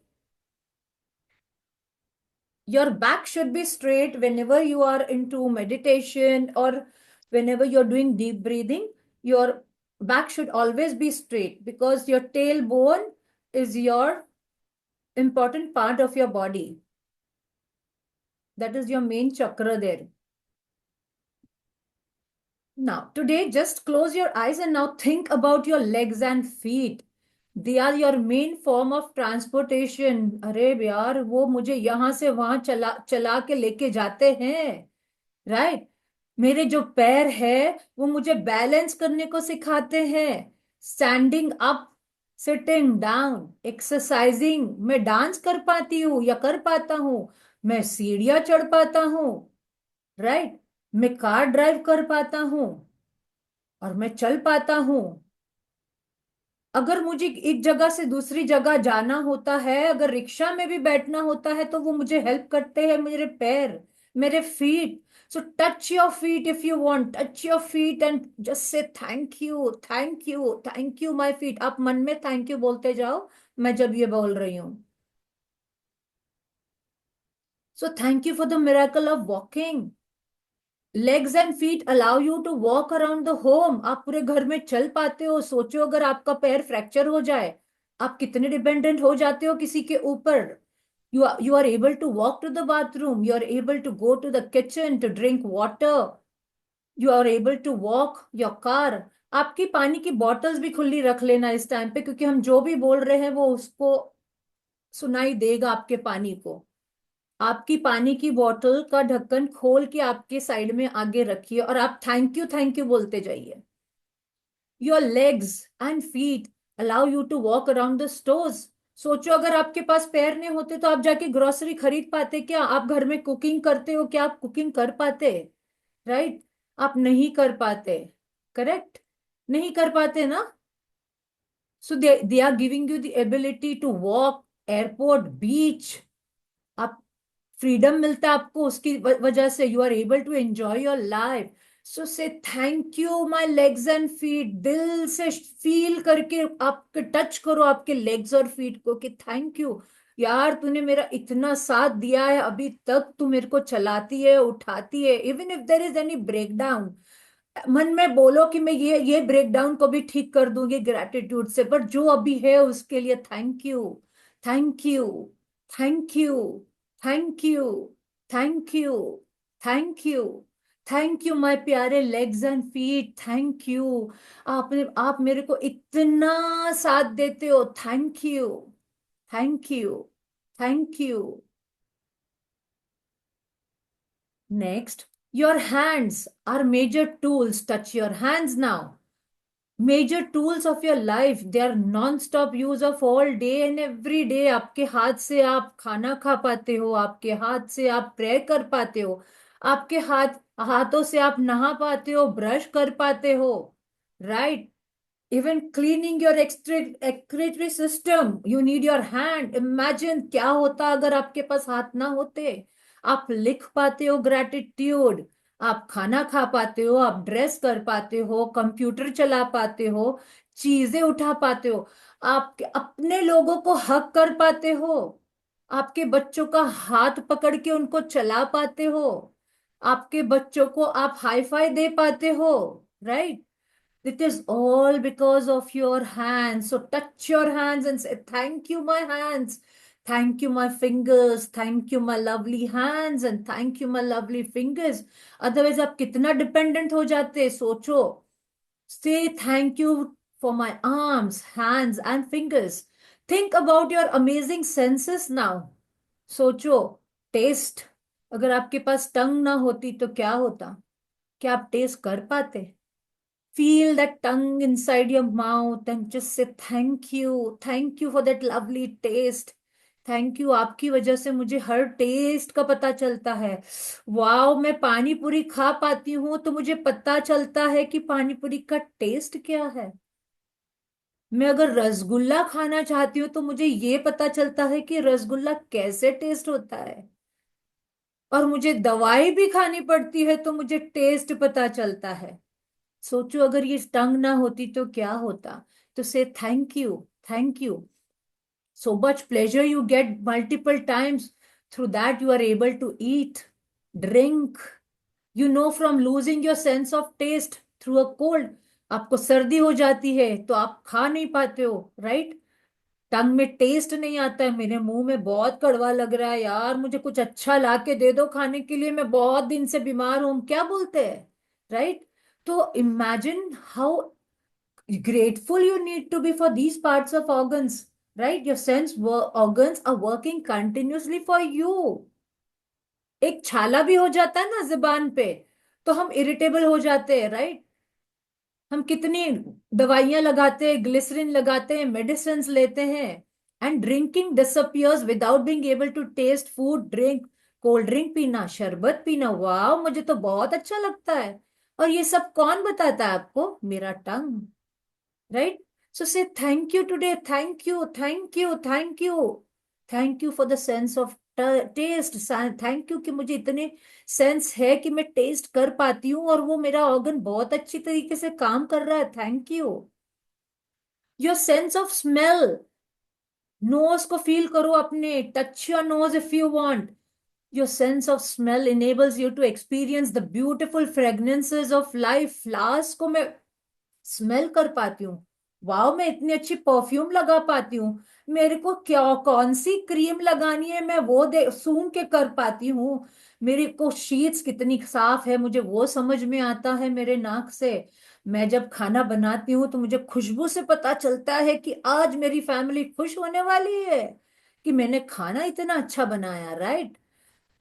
Your back should be straight whenever you are into meditation or whenever you're doing deep breathing. Your back should always be straight because your tailbone is your important part of your body. That is your main chakra there. Now, today, just close your eyes and now think about your legs and feet. They are your main form of transportation. अरे यार, वो मुझे यहाँ से वहां चला के लेके जाते हैं. Right? मेरे जो पैर है वो मुझे बैलेंस करने को सिखाते हैं. Standing up, sitting down, exercising. मैं डांस कर पाती हूँ या कर पाता हूँ, मैं सीढ़ियां चढ़ पाता हूँ. राइट? मैं कार ड्राइव कर पाता हूँ और मैं चल पाता हूँ. अगर मुझे एक जगह से दूसरी जगह जाना होता है, अगर रिक्शा में भी बैठना होता है, तो वो मुझे हेल्प करते हैं, मेरे पैर, मेरे feet. So touch your feet if you want. Touch your feet and just say thank you, thank you, thank you my feet. आप मन में thank you बोलते जाओ मैं जब ये बोल रही हूँ. So thank you for the miracle of walking. Legs and feet allow you to walk around the home. आप पूरे घर में चल पाते हो. सोचो अगर आपका पैर फ्रैक्चर हो जाए, आप कितने डिपेंडेंट हो जाते हो किसी के ऊपर. You are able to walk to the bathroom. You are able to go to the kitchen to drink water. You are able to walk your car. आपकी पानी की बॉटल्स भी खुली रख लेना इस टाइम पे, क्योंकि हम जो भी बोल रहे हैं वो उसको सुनाई देगा आपके पानी को. आपकी पानी की बोतल का ढक्कन खोल के आपके साइड में आगे रखिए और आप थैंक यू बोलते जाइए. Your legs and feet allow you to walk around the stores. सोचो अगर आपके पास पैर नहीं होते तो आप जाके ग्रोसरी खरीद पाते क्या? आप घर में कुकिंग करते हो क्या? आप कुकिंग कर पाते? राइट? आप नहीं कर पाते। करेक्ट? नहीं कर पाते ना? So they are giving you the ability to walk, airport, beach. आप फ्रीडम मिलता है आपको, उसकी वजह से you are able to enjoy your life. So say thank you my legs and feet. दिल से फील करके आपके टच करो आपके लेग्स और फीट को कि थैंक यू यार, तूने मेरा इतना साथ दिया है, अभी तक तू मेरे को चलाती है, उठाती है। Even if there is any breakdown, मन में बोलो कि मैं ये ब्रेक डाउन को भी ठीक कर दूंगी ग्रेटिट्यूड से, पर जो अभी है उसके लिए thank you, thank you, thank you, thank you, thank you, thank you, thank you my प्यारे legs and feet, thank you. आप मेरे को इतना साथ देते हो, thank you, thank you, thank you. Next, your hands are major tools. Touch your hands now. Major tools of your life. They are non-stop use of all day and every day. आपके हाथ से आप खाना खा पाते हो, आपके हाथ से आप प्रे कर पाते हो, आपके हाथों से आप नहा पाते हो, ब्रश कर पाते हो, right? Even cleaning your excretory system you need your hand. Imagine क्या होता अगर आपके पास हाथ ना होते। आप लिख पाते हो ग्रेटिट्यूड, आप खाना खा पाते हो, आप ड्रेस कर पाते हो, कंप्यूटर चला पाते हो, चीजें उठा पाते हो, आप अपने लोगों को हक कर पाते हो, आपके बच्चों का हाथ पकड़ के उनको चला पाते हो, आपके बच्चों को आप हाई फाई दे पाते हो, right? It is all because of your hands. So touch your hands and say, thank you, my hands. Thank you, my fingers. Thank you, my lovely hands. And thank you, my lovely fingers. Otherwise, आप कितना dependent हो जाते, सोचो. Say thank you for my arms, hands, and fingers. Think about your amazing senses now. सोचो, test. अगर आपके पास टंग ना होती तो क्या होता? क्या आप टेस्ट कर पाते? Feel that tongue inside your mouth and just say thank you. Thank you for that lovely taste. Thank you, आपकी वजह से मुझे हर टेस्ट का पता चलता है। वाओ, मैं पानी पूरी खा पाती हूँ तो मुझे पता चलता है कि पानी पूरी का टेस्ट क्या है। मैं अगर रसगुल्ला खाना चाहती हूँ तो मुझे ये पता चलता है कि रसगुल्ला कैसे टेस्ट होता है। और मुझे दवाई भी खानी पड़ती है तो मुझे टेस्ट पता चलता है। सोचो अगर ये टंग ना होती तो क्या होता? तो से thank you, thank you. So much pleasure you get multiple times. Through that you are able to eat, drink. You know from losing your sense of taste through a cold. आपको सर्दी हो जाती है तो आप खा नहीं पाते हो, राइट? टंग में टेस्ट नहीं आता है, मेरे मुंह में बहुत कड़वा लग रहा है यार, मुझे कुछ अच्छा ला के दे दो खाने के लिए, मैं बहुत दिन से बीमार हूं, क्या बोलते हैं, राइट? तो imagine how grateful you need to be for these parts of organs, right? Your organs are working continuously for you. एक छाला भी हो जाता है ना जुबान पे तो हम इरिटेबल हो जाते हैं, राइट? हम कितनी दवाइयां लगाते हैं, ग्लिसरीन लगाते हैं, मेडिसिन लेते हैं, and drinking disappears without being able to taste food drink. Cold drink पीना, शरबत पीना, वाह मुझे तो बहुत अच्छा लगता है। और ये सब कौन बताता है आपको? मेरा टंग, right? So say thank you today. Thank you, thank you, thank you. Thank you for the sense of taste. Thank you कि मुझे इतने सेंस है कि मैं टेस्ट कर पाती हूँ और वो मेरा ऑर्गन बहुत अच्छी तरीके से काम कर रहा है। Thank you. Your sense of smell, nose को फील करो अपने, touch your nose if you want. Your sense of smell enables you to experience the beautiful fragrances of life. Flowers को मैं स्मेल कर पाती हूँ, वाओ मैं इतनी अच्छी परफ्यूम लगा पाती हूँ, मेरे को क्या कौन सी क्रीम लगानी है मैं वो दे सूंघ के कर पाती हूँ, मेरे को शीट्स कितनी साफ है मुझे वो समझ में आता है मेरे नाक से। मैं जब खाना बनाती हूँ तो मुझे खुशबू से पता चलता है कि आज मेरी फैमिली खुश होने वाली है कि मैंने खाना इतना अच्छा बनाया, राइट?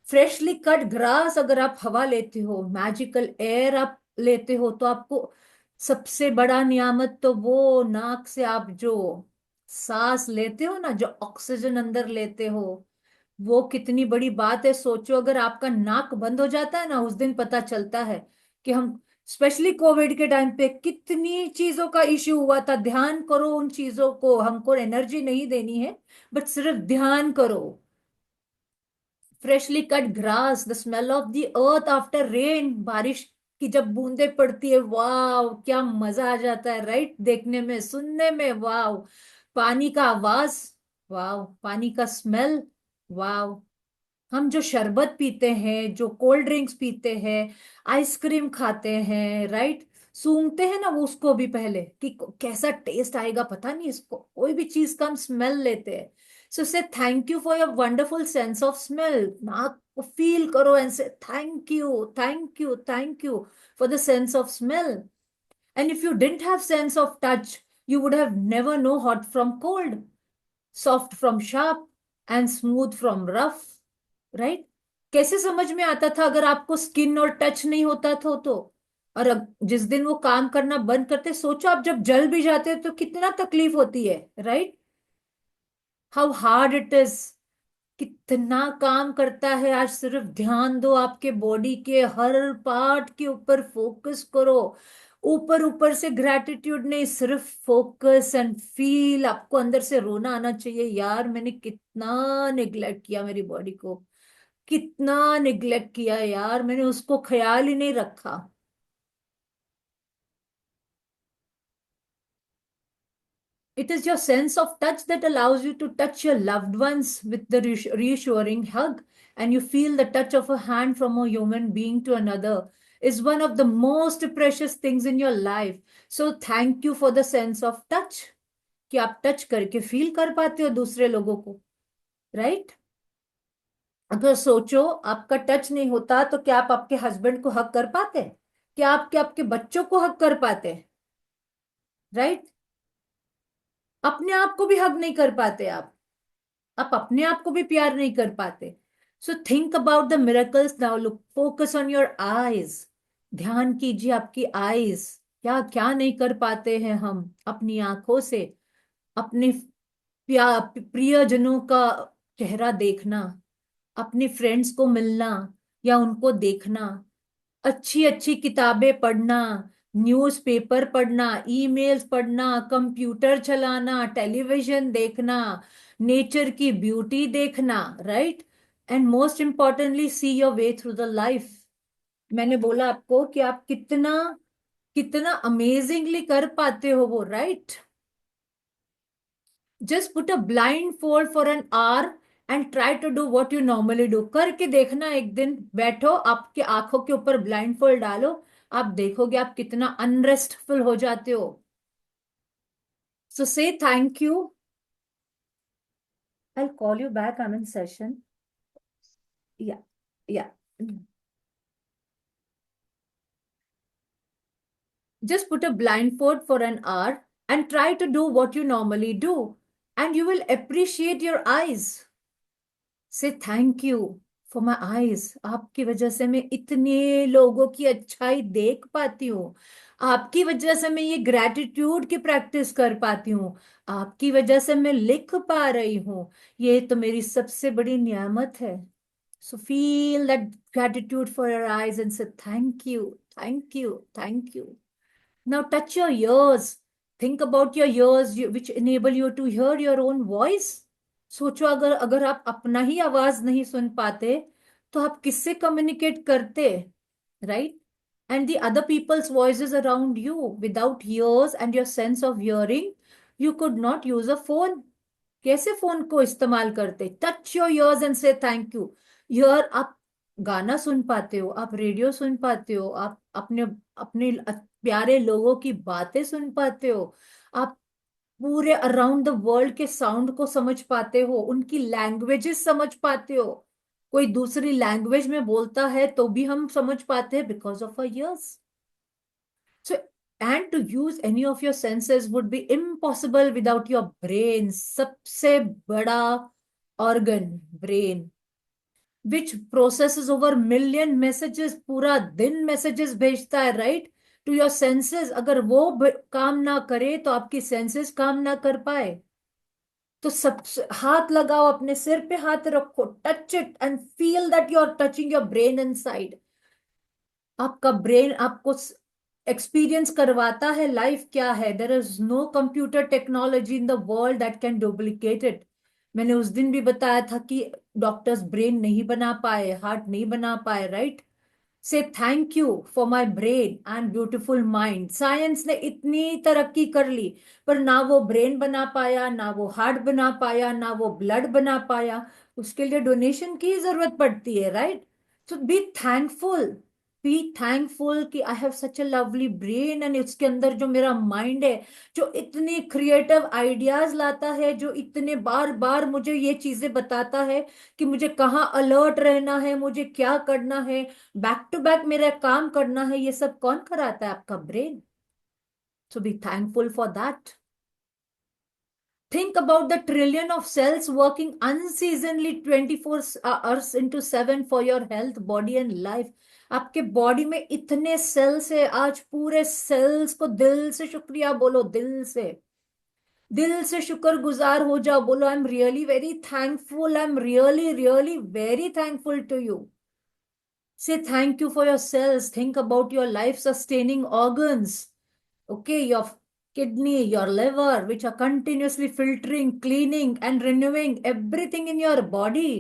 फ्रेशली कट ग्रास अगर आप हवा लेते हो, मैजिकल एयर आप लेते हो, तो आपको सबसे बड़ा नियामत तो वो नाक से आप जो सांस लेते हो ना, जो ऑक्सीजन अंदर लेते हो, वो कितनी बड़ी बात है। सोचो अगर आपका नाक बंद हो जाता है ना, उस दिन पता चलता है कि हम, स्पेशली कोविड के टाइम पे कितनी चीजों का इश्यू हुआ था। ध्यान करो उन चीजों को, हमको एनर्जी नहीं देनी है, बट सिर्फ ध्यान करो। Freshly cut grass, the smell of the earth after rain, बारिश की जब बूंदें पड़ती है, वाह क्या मजा आ जाता है, राइट? देखने में, सुनने में, वाह। पानी का आवाज, वाह। पानी का स्मेल, वाह। हम जो शरबत पीते हैं, जो कोल्ड ड्रिंक्स पीते हैं, आइसक्रीम खाते हैं, राइट? सूंघते हैं ना वो, उसको भी पहले कि कैसा टेस्ट आएगा, पता नहीं इसको, कोई भी चीज का हम स्मेल लेते हैं। सो say thank you for your wonderful sense of smell. नाक को फील करो एंड से thank you, thank you, thank you for the sense of smell. And if you didn't have sense of touch, you would have never know hot from cold, soft from sharp, and smooth from rough, right? कैसे समझ में आता था अगर आपको skin और touch नहीं होता तो। और जिस दिन वो काम करना बंद करते, सोचो आप जब जल भी जाते हो तो कितना तकलीफ होती है, right? How hard it is, कितना काम करता है। आज सिर्फ ध्यान दो, आपके बॉडी के हर पार्ट के ऊपर फोकस करो। ऊपर ऊपर से ग्रैटिट्यूड नहीं, सिर्फ फोकस एंड फील। आपको अंदर से रोना आना चाहिए, यार मैंने कितना निग्लेक्ट किया मेरी बॉडी को, कितना निग्लेक्ट किया यार मैंने, उसको ख्याल ही नहीं रखा। It is your sense of touch that allows you to touch your loved ones with the reassuring hug, and you feel the touch of a hand from a human being to another is one of the most precious things in your life. So thank you for the sense of touch, कि आप touch करके feel कर पाते हो दूसरे लोगों को, right? अगर सोचो आपका टच नहीं होता तो क्या आप आपके हस्बैंड को हक कर पाते? क्या आप क्या आपके बच्चों को हक कर पाते? राइट? अपने आप को भी हक नहीं कर पाते आप अपने आप को भी प्यार नहीं कर पाते। So think about the miracles now, look, focus on your eyes. ध्यान कीजिए आपकी आईज, क्या क्या नहीं कर पाते हैं हम अपनी आंखों से। अपने प्रियजनों का चेहरा देखना, अपने फ्रेंड्स को मिलना या उनको देखना, अच्छी अच्छी किताबें पढ़ना, न्यूज़पेपर पढ़ना, ईमेल्स पढ़ना, कंप्यूटर चलाना, टेलीविजन देखना, नेचर की ब्यूटी देखना, right? And most importantly, see your way through the life. मैंने बोला आपको कि आप कितना कितना अमेजिंगली कर पाते हो वो, right? Just put a blindfold for an hour and try to do what you normally do. करके देखना, एक दिन बैठो, आपके आंखों के ऊपर ब्लाइंड फोल्ड डालो, आप देखोगे आप कितना अनरेस्टफुल हो जाते हो। सो say thank you. I call you back, I am in session. या या just put a blindfold for an hour and try to do what you normally do, and you will appreciate your eyes. Say thank you for my eyes. आपकी वजह से मैं इतने लोगों की अच्छाई देख पाती हूँ। आपकी वजह से मैं ये ग्रैटिट्यूड की प्रैक्टिस कर पाती हूँ। आपकी वजह से मैं लिख पा रही हूँ। ये तो मेरी सबसे बड़ी नियामत है। So feel that gratitude for your eyes and say thank you, thank you, thank you. Now touch your ears. Think about your ears which enable you to hear your own voice. सोचो अगर अगर आप अपना ही आवाज नहीं सुन पाते तो आप किससे कम्युनिकेट करते, right? And the other people's voices around you, without ears and your sense of hearing, you could not use a phone. कैसे फोन को इस्तेमाल करते? Touch your ears and say thank you. Year, आप गाना सुन पाते हो, आप रेडियो सुन पाते हो, आप अपने अपने प्यारे लोगों की बातें सुन पाते हो, आप पूरे अराउंड द वर्ल्ड के साउंड को समझ पाते हो, उनकी लैंग्वेजेस समझ पाते हो। कोई दूसरी लैंग्वेज में बोलता है तो भी हम समझ पाते हैं because of our ears. So, and to use any of your senses would be impossible without your brain, सबसे बड़ा organ, brain, which processes over million messages, पूरा दिन messages भेजता है, right? To your senses, अगर वो काम ना करे तो आपकी senses काम ना कर पाए। तो सब हाथ लगाओ, अपने सिर पे हाथ रखो, touch it and feel that you are touching your brain inside. आपका ब्रेन आपको एक्सपीरियंस करवाता है लाइफ क्या है। There is no computer technology in the world that can duplicate it. मैंने उस दिन भी बताया था कि डॉक्टर्स ब्रेन नहीं बना पाए, हार्ट नहीं बना पाए, राइट? से thank you for my brain and beautiful mind. Science ने इतनी तरक्की कर ली, पर ना वो ब्रेन बना पाया, ना वो हार्ट बना पाया, ना वो ब्लड बना पाया। उसके लिए डोनेशन की जरूरत पड़ती है, right? So be thankful, be thankful कि I have such a lovely brain, and उसके अंदर जो मेरा माइंड है, जो इतनी क्रिएटिव आइडियाज लाता है, जो इतने बार बार मुझे ये चीजें बताता है कि मुझे कहाँ अलर्ट रहना है, मुझे क्या करना है, बैक टू बैक मेरा काम करना है। ये सब कौन कराता है? आपका brain. So be thankful for that. Think about the trillion of cells working unceasonally 24 hours into 7 for your health, body and life. आपके बॉडी में इतने सेल्स है। आज पूरे सेल्स को दिल से शुक्रिया बोलो, दिल से शुक्रगुजार हो जाओ। बोलो I am really very thankful, I am really really very thankful to you. Say thank you for your cells. Think about your life sustaining organs. Okay, your kidney, your liver, which are continuously filtering, cleaning, and renewing everything in your body.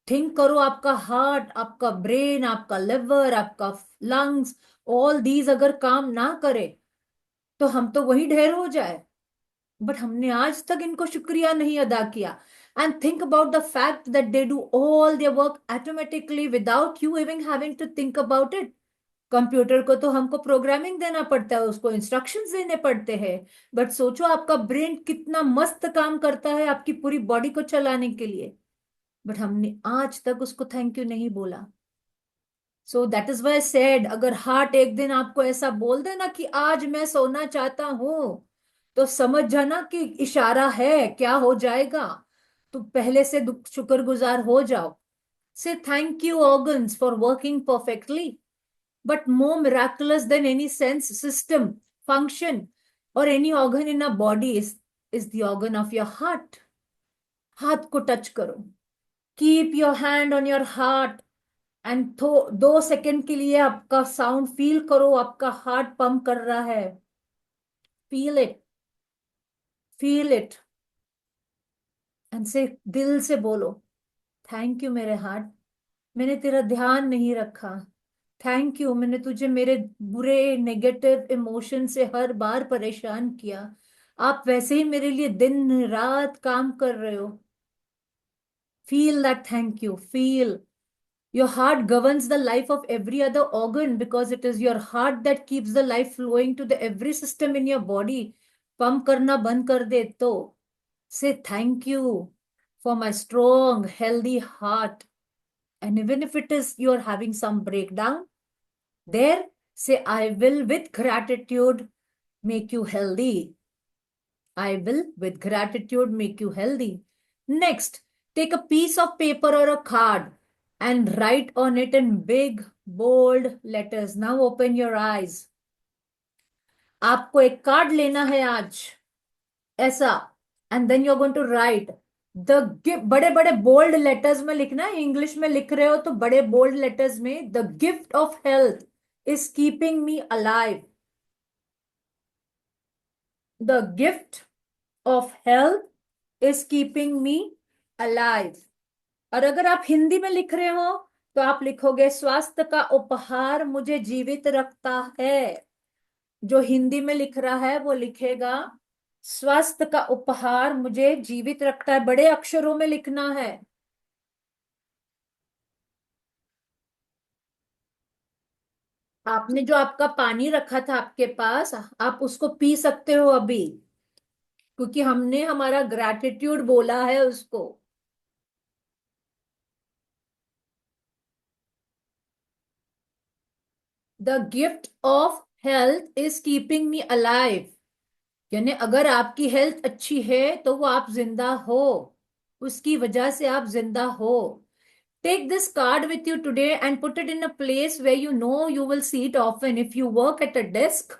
Think करो, आपका heart, आपका brain, आपका liver, आपका lungs, all these अगर काम ना करे तो हम तो वही ढेर हो जाए। बट हमने आज तक इनको शुक्रिया नहीं अदा किया। And think about the fact that they do all their work automatically without you even having to think about it. Computer को तो हमको प्रोग्रामिंग देना पड़ता है, उसको इंस्ट्रक्शंस देने पड़ते हैं। बट सोचो आपका ब्रेन कितना मस्त काम करता है आपकी पूरी बॉडी को चलाने के लिए। बट हमने आज तक उसको थैंक यू नहीं बोला। So that is why said, अगर हार्ट एक दिन आपको ऐसा बोल देना कि आज मैं सोना चाहता हूं, तो समझ जाना कि इशारा है, क्या हो जाएगा। तो पहले से शुक्रगुजार हो जाओ। से thank you organs for working perfectly, but more miraculous than any sense system function or any organ in our body is the organ of your heart. हाथ को टच करो, keep your hand on your heart and 2 second के लिए आपका sound feel करो, आपका heart pump कर रहा है। Feel it, feel it and से दिल से बोलो थैंक यू मेरे हार्ट, मैंने तेरा ध्यान नहीं रखा। थैंक यू, मैंने तुझे मेरे बुरे नेगेटिव इमोशन से हर बार परेशान किया। आप वैसे ही मेरे लिए दिन रात काम कर रहे हो। Feel that thank you, feel. Your heart governs the life of every other organ because it is your heart that keeps the life flowing to the every system in your body. Pump करना बंद कर दे तो say thank you for my strong, healthy heart. And even if it is you're having some breakdown, there say I will with gratitude make you healthy. I will with gratitude make you healthy. Next, take a piece of paper or a card and write on it in big bold letters. Now open your eyes. आपको एक card लेना है आज ऐसा, and then you are going to write the gift. बड़े बड़े bold letters में लिखना है। इंग्लिश में लिख रहे हो तो बड़े बोल्ड लेटर्स में, the gift of health is keeping me alive. The gift of health is keeping me alive. और अगर आप हिंदी में लिख रहे हो तो आप लिखोगे स्वास्थ्य का उपहार मुझे जीवित रखता है। जो हिंदी में लिख रहा है वो लिखेगा स्वास्थ्य का उपहार मुझे जीवित रखता है, बड़े अक्षरों में लिखना है। आपने जो आपका पानी रखा था आपके पास, आप उसको पी सकते हो अभी, क्योंकि हमने हमारा ग्रैटिट्यूड बोला है उसको। The gift of health is keeping me alive, यानी अगर आपकी हेल्थ अच्छी है तो वो आप जिंदा हो, उसकी वजह से आप जिंदा हो। Take this card with you today and put it in a place where you know you will see it often. If you work at a desk,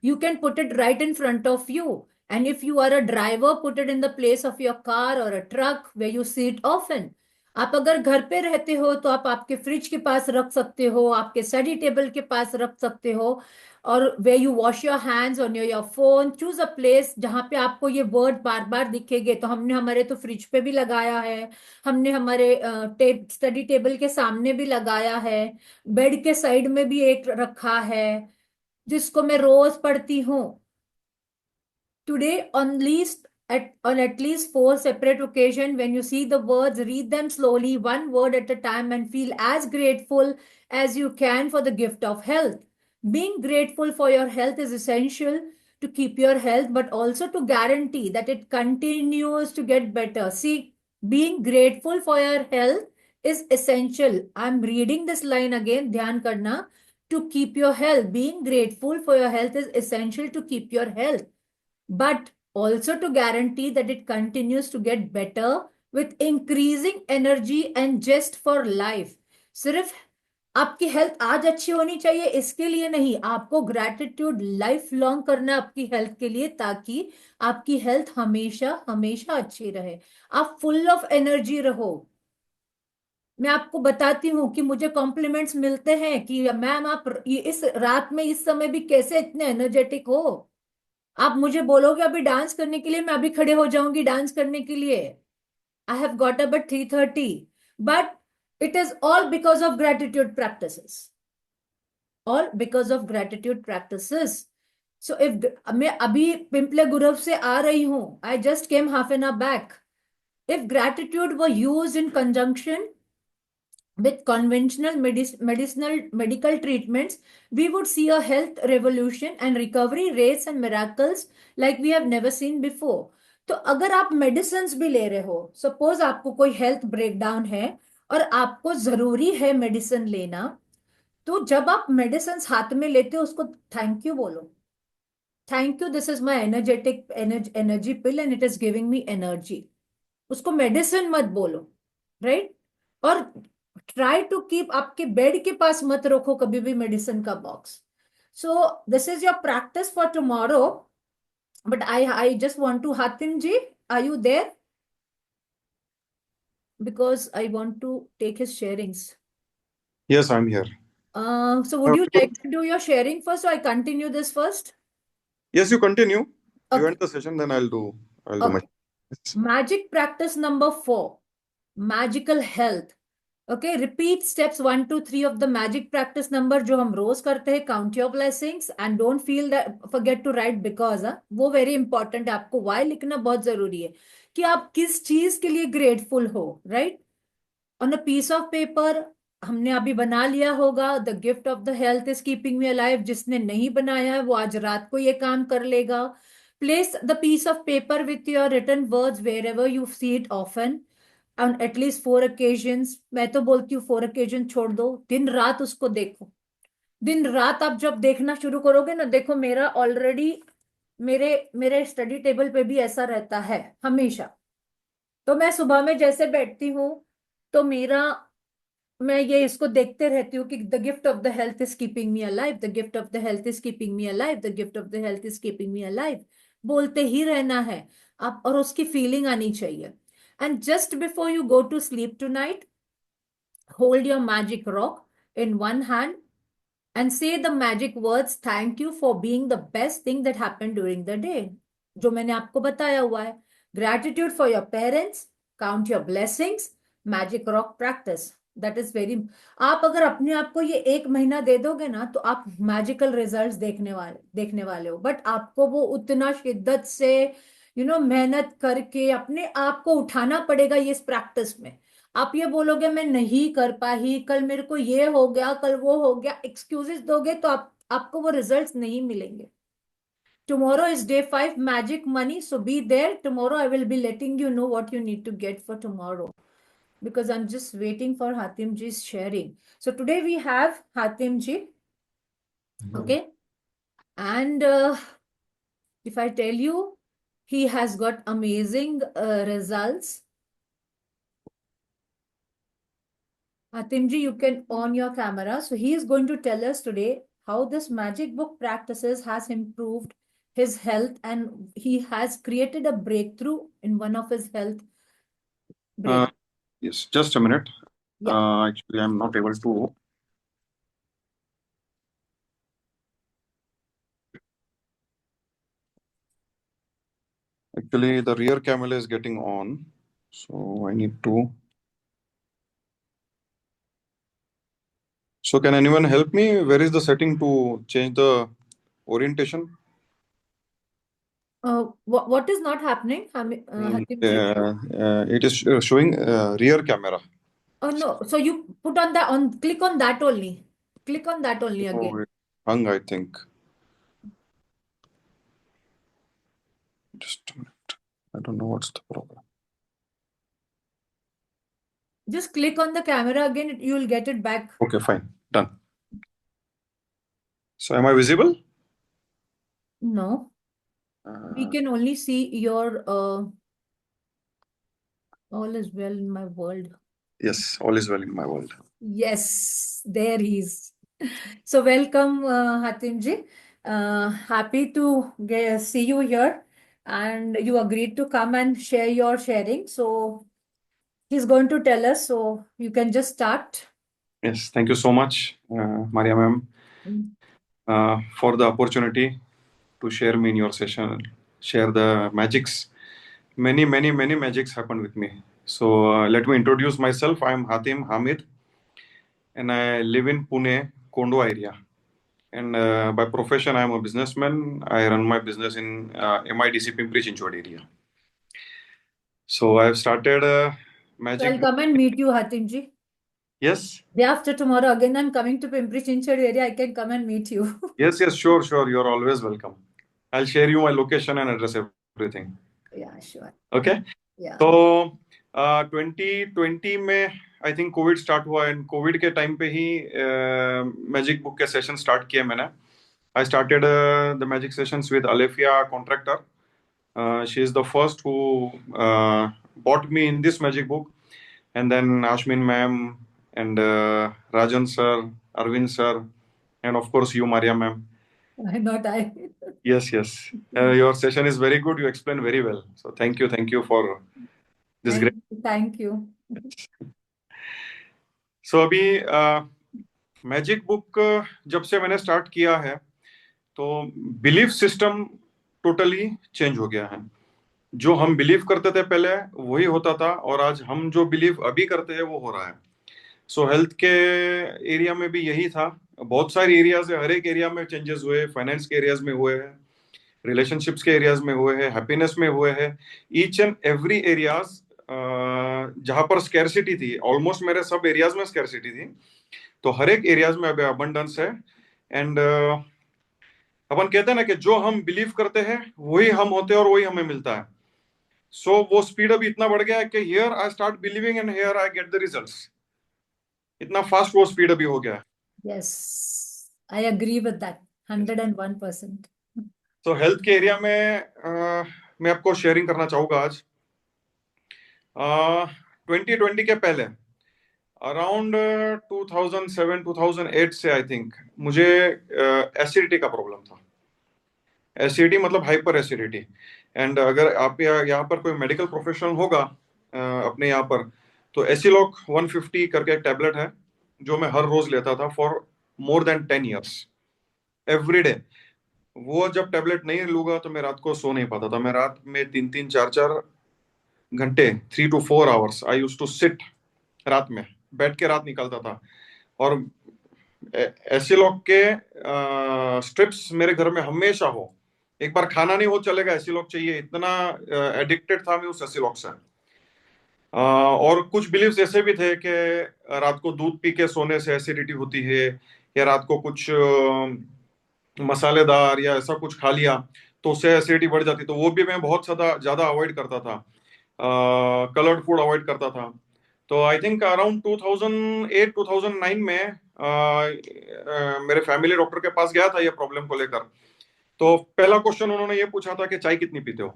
you can put it right in front of you And if you are a driver, put it in the place of your car or a truck where you see it often. आप अगर घर पे रहते हो तो आप आपके fridge के पास रख सकते हो, आपके स्टडी टेबल के पास रख सकते हो, और way you wash your hands on your phone, choose a place जहां पे आपको ये वर्ड बार बार दिखेंगे। तो हमने हमारे तो फ्रिज पे भी लगाया है, हमने हमारे स्टडी टेबल के सामने भी लगाया है, बेड के साइड में भी एक रखा है जिसको मैं रोज पढ़ती हूँ। Today, on at least 4 separate occasions, when you see the words, read them slowly, one word at a time, and feel as grateful as you can for the gift of health. Being grateful for your health is essential to keep your health, but also to guarantee that it continues to get better. See, being grateful for your health is essential. I'm reading this line again, dhyan karna, to keep your health. Being grateful for your health is essential to keep your health, but also to guarantee that it continues to get better with increasing energy and zest for life. सिर्फ आपकी health आज अच्छी होनी चाहिए इसके लिए नहीं, आपको ग्रैटिट्यूड लाइफ लॉन्ग करना है आपकी हेल्थ के लिए, ताकि आपकी हेल्थ हमेशा हमेशा अच्छी रहे, आप फुल ऑफ एनर्जी रहो। मैं आपको बताती हूँ कि मुझे कॉम्प्लीमेंट्स मिलते हैं कि मैम आप इस रात में इस समय भी कैसे इतने एनर्जेटिक हो। आप मुझे बोलोगे अभी डांस करने के लिए, मैं अभी खड़े हो जाऊंगी डांस करने के लिए। I have got up at 3:30, but it is all because of gratitude practices, all because of gratitude practices. So if मैं अभी पिंपले गुरव से आ रही हूं, I just came half an hour back, if gratitude were used in conjunction with conventional medical treatments, we would see a health revolution and recovery rates and miracles like we have never seen before. तो अगर आप medicine भी ले रहे हो, suppose आपको कोई health breakdown है और आपको जरूरी है मेडिसिन लेना, तो जब आप मेडिसिन हाथ में लेते हो उसको थैंक यू बोलो। Thank you, this is my energetic energy pill and it is giving me energy. उसको मेडिसिन मत बोलो, राइट? और ट्राई टू कीप, आपके बेड के पास मत रखो कभी भी मेडिसिन का box. So this is your practice for tomorrow, but I just want to, Hatim ji, are you there? Because I want to take his sharings. Yes, I'm here. So would you like to do your sharing first, or I continue this first? Yes, you continue. You Okay. end the session, then I'll do my. Okay. Magic practice number 4, magical health. Okay, repeat steps 1 to 3 of the magic practice number जो हम रोज करते हैं, count your blessings and don't feel that forget to write because वो very important है, आपको why लिखना बहुत जरूरी है कि आप किस चीज के लिए grateful हो, right? On a piece of paper हमने अभी बना लिया होगा, the gift of the health is keeping me alive। जिसने नहीं बनाया है वो आज रात को ये काम कर लेगा। Place the piece of paper with your written words wherever you see it often on at least 4 occasions। मैं तो बोलती हूँ 4 occasion छोड़ दो, दिन रात उसको देखो। दिन रात आप जब देखना शुरू करोगे ना, देखो मेरा ऑलरेडी मेरे मेरे स्टडी टेबल पे भी ऐसा रहता है हमेशा। तो मैं सुबह में जैसे बैठती हूँ तो मैं ये इसको देखते रहती हूँ कि the gift of the health is keeping me alive, the gift of the health is keeping me alive, the gift of the health is keeping me alive. बोलते ही रहना है आप, और उसकी फीलिंग आनी चाहिए। And just before you go to sleep tonight, hold your magic rock in one hand and say the magic words, thank you for being the best thing that happened during the day। जो मैंने आपको बताया हुआ है, gratitude for your parents, count your blessings, magic rock practice, that is very। आप अगर अपने आप को ये 1 महीना दे दोगे ना तो आप मैजिकल रिजल्ट्स देखने वाले हो। बट आपको वो उतना शिद्दत से मेहनत करके अपने आप को उठाना पड़ेगा ये इस प्रैक्टिस में। आप ये बोलोगे मैं नहीं कर पाई, कल मेरे को ये हो गया, कल वो हो गया, एक्सक्यूजेस दोगे तो आपको वो रिजल्ट्स नहीं मिलेंगे। Tomorrow is day 5, magic money, so be there. Tomorrow I will be letting you know what you need to get for tomorrow, because I'm just waiting for Hatim ji's sharing. So today we have Hatim ji, okay? And if I tell you, he has got amazing results. Hatimji, you can on your camera. So he is going to tell us today how this magic book practices has improved his health, and he has created a breakthrough in one of his health break. Yes, just a minute. Yeah. Actually, I'm not able to. Actually, the rear camera is getting on, so I need to. So, can anyone help me? Where is the setting to change the orientation? What is not happening, Hatimji? It is showing rear camera. Oh no, so you put on the click on that only. Click on that only Oh, again. it hung, I think. Just a minute. I don't know what's the problem. Just click on the camera again, you will get it back. Okay, fine. Done. So, am I visible? No, we can only see your all is well in my world. Yes, all is well in my world. Yes, there he is. So welcome, Hatimji. Happy to see you here, and you agreed to come and share your sharing. So he's going to tell us, so you can just start. Yes, thank you so much, Maria ma'am, for the opportunity to share me in your session, share the magics. Many magics happened with me. So let me introduce myself. I am Hatim Hamid, and I live in Pune, Kondo area. And by profession, I am a businessman. I run my business in MIDC Pimpri Chinchwad area. So I have started So magic. I'll come and meet you, Hatimji. Yes. Day after tomorrow, again, I'm coming to Pimpri Chinchwad area. I can come and meet you. Yes, sure. You're always welcome. I'll share you my location and address, everything. Yeah, sure. Okay. Yeah. तो 2020 में I think Covid start हुआ and Covid के time पे ही magic book के session start किए मैंने. I started the magic sessions with Alefia Contractor. She is the first who bought me in this magic book, and then Ashmin ma'am and Rajan sir, Arvind sir, and of course you, Maria ma'am. Not I. Yes. Your session is very good. You explain very well. So thank you for this great. Thank you. So अभी magic book जब से मैंने start किया है तो belief system totally change हो गया है. जो हम बिलीव करते थे पहले वही होता था, और आज हम जो बिलीव अभी करते हैं वो हो रहा है. सो हेल्थ के एरिया में भी यही था. बहुत सारे एरियाज है, हर एक एरिया में चेंजेस हुए. फाइनेंस के एरियाज में हुए हैं, रिलेशनशिप्स के एरियाज में हुए हैं, हैप्पीनेस में हुए हैं. ईच एंड एवरी एरियाज जहां पर स्कैरसिटी थी, ऑलमोस्ट मेरे सब एरियाज में स्कैरसिटी थी, तो हर एक एरियाज में अभी अबंडेंस है. एंड अपन कहते हैं ना कि जो हम बिलीव करते हैं वही हम होते हैं और वही हमें मिलता है. सो वो स्पीड अभी इतना बढ़ गया है कि here I start believing and here I get the results. इतना फास्ट वो स्पीड अभी हो गया है. Yes, I agree with that. 101%. तो हेल्थ के एरिया में मैं आपको शेयरिंग करना चाहूंगा आज. 2020 के पहले अराउंड 2007-2008 से आई थिंक मुझे एसिडिटी का प्रॉब्लम था. एसिडिटी मतलब हाइपर एसिडिटी. एंड अगर आप यहाँ पर कोई मेडिकल प्रोफेशनल होगा अपने यहाँ पर, तो एसिलॉक 150 करके एक टैबलेट है जो मैं हर रोज लेता था for more than 10 years every day. वो जब टैबलेट नहीं लूंगा तो मैं रात को सो नहीं पाता था. मैं रात में 3-4 घंटे 3 to 4 hours I used to sit, रात में बैठ के रात निकालता था. और एसिलॉक के स्ट्रिप्स मेरे घर में हमेशा हो. एक बार खाना नहीं हो चलेगा, एसिलॉक चाहिए. इतना एडिक्टेड था मैं उस एसिलॉक से. और कुछ बिलीव्स ऐसे भी थे कि रात को दूध पी के सोने से एसिडिटी होती है, या रात को कुछ मसालेदार या ऐसा कुछ खा लिया तो उससे एसिडिटी बढ़ जाती. तो वो भी मैं बहुत ज्यादा अवॉइड करता था. कलर्ड फूड अवॉइड करता था. तो आई थिंक अराउंड 2008-2009 में मेरे फैमिली डॉक्टर के पास गया था ये प्रॉब्लम को लेकर. तो पहला क्वेश्चन उन्होंने ये पूछा था कि चाय कितनी पीते हो.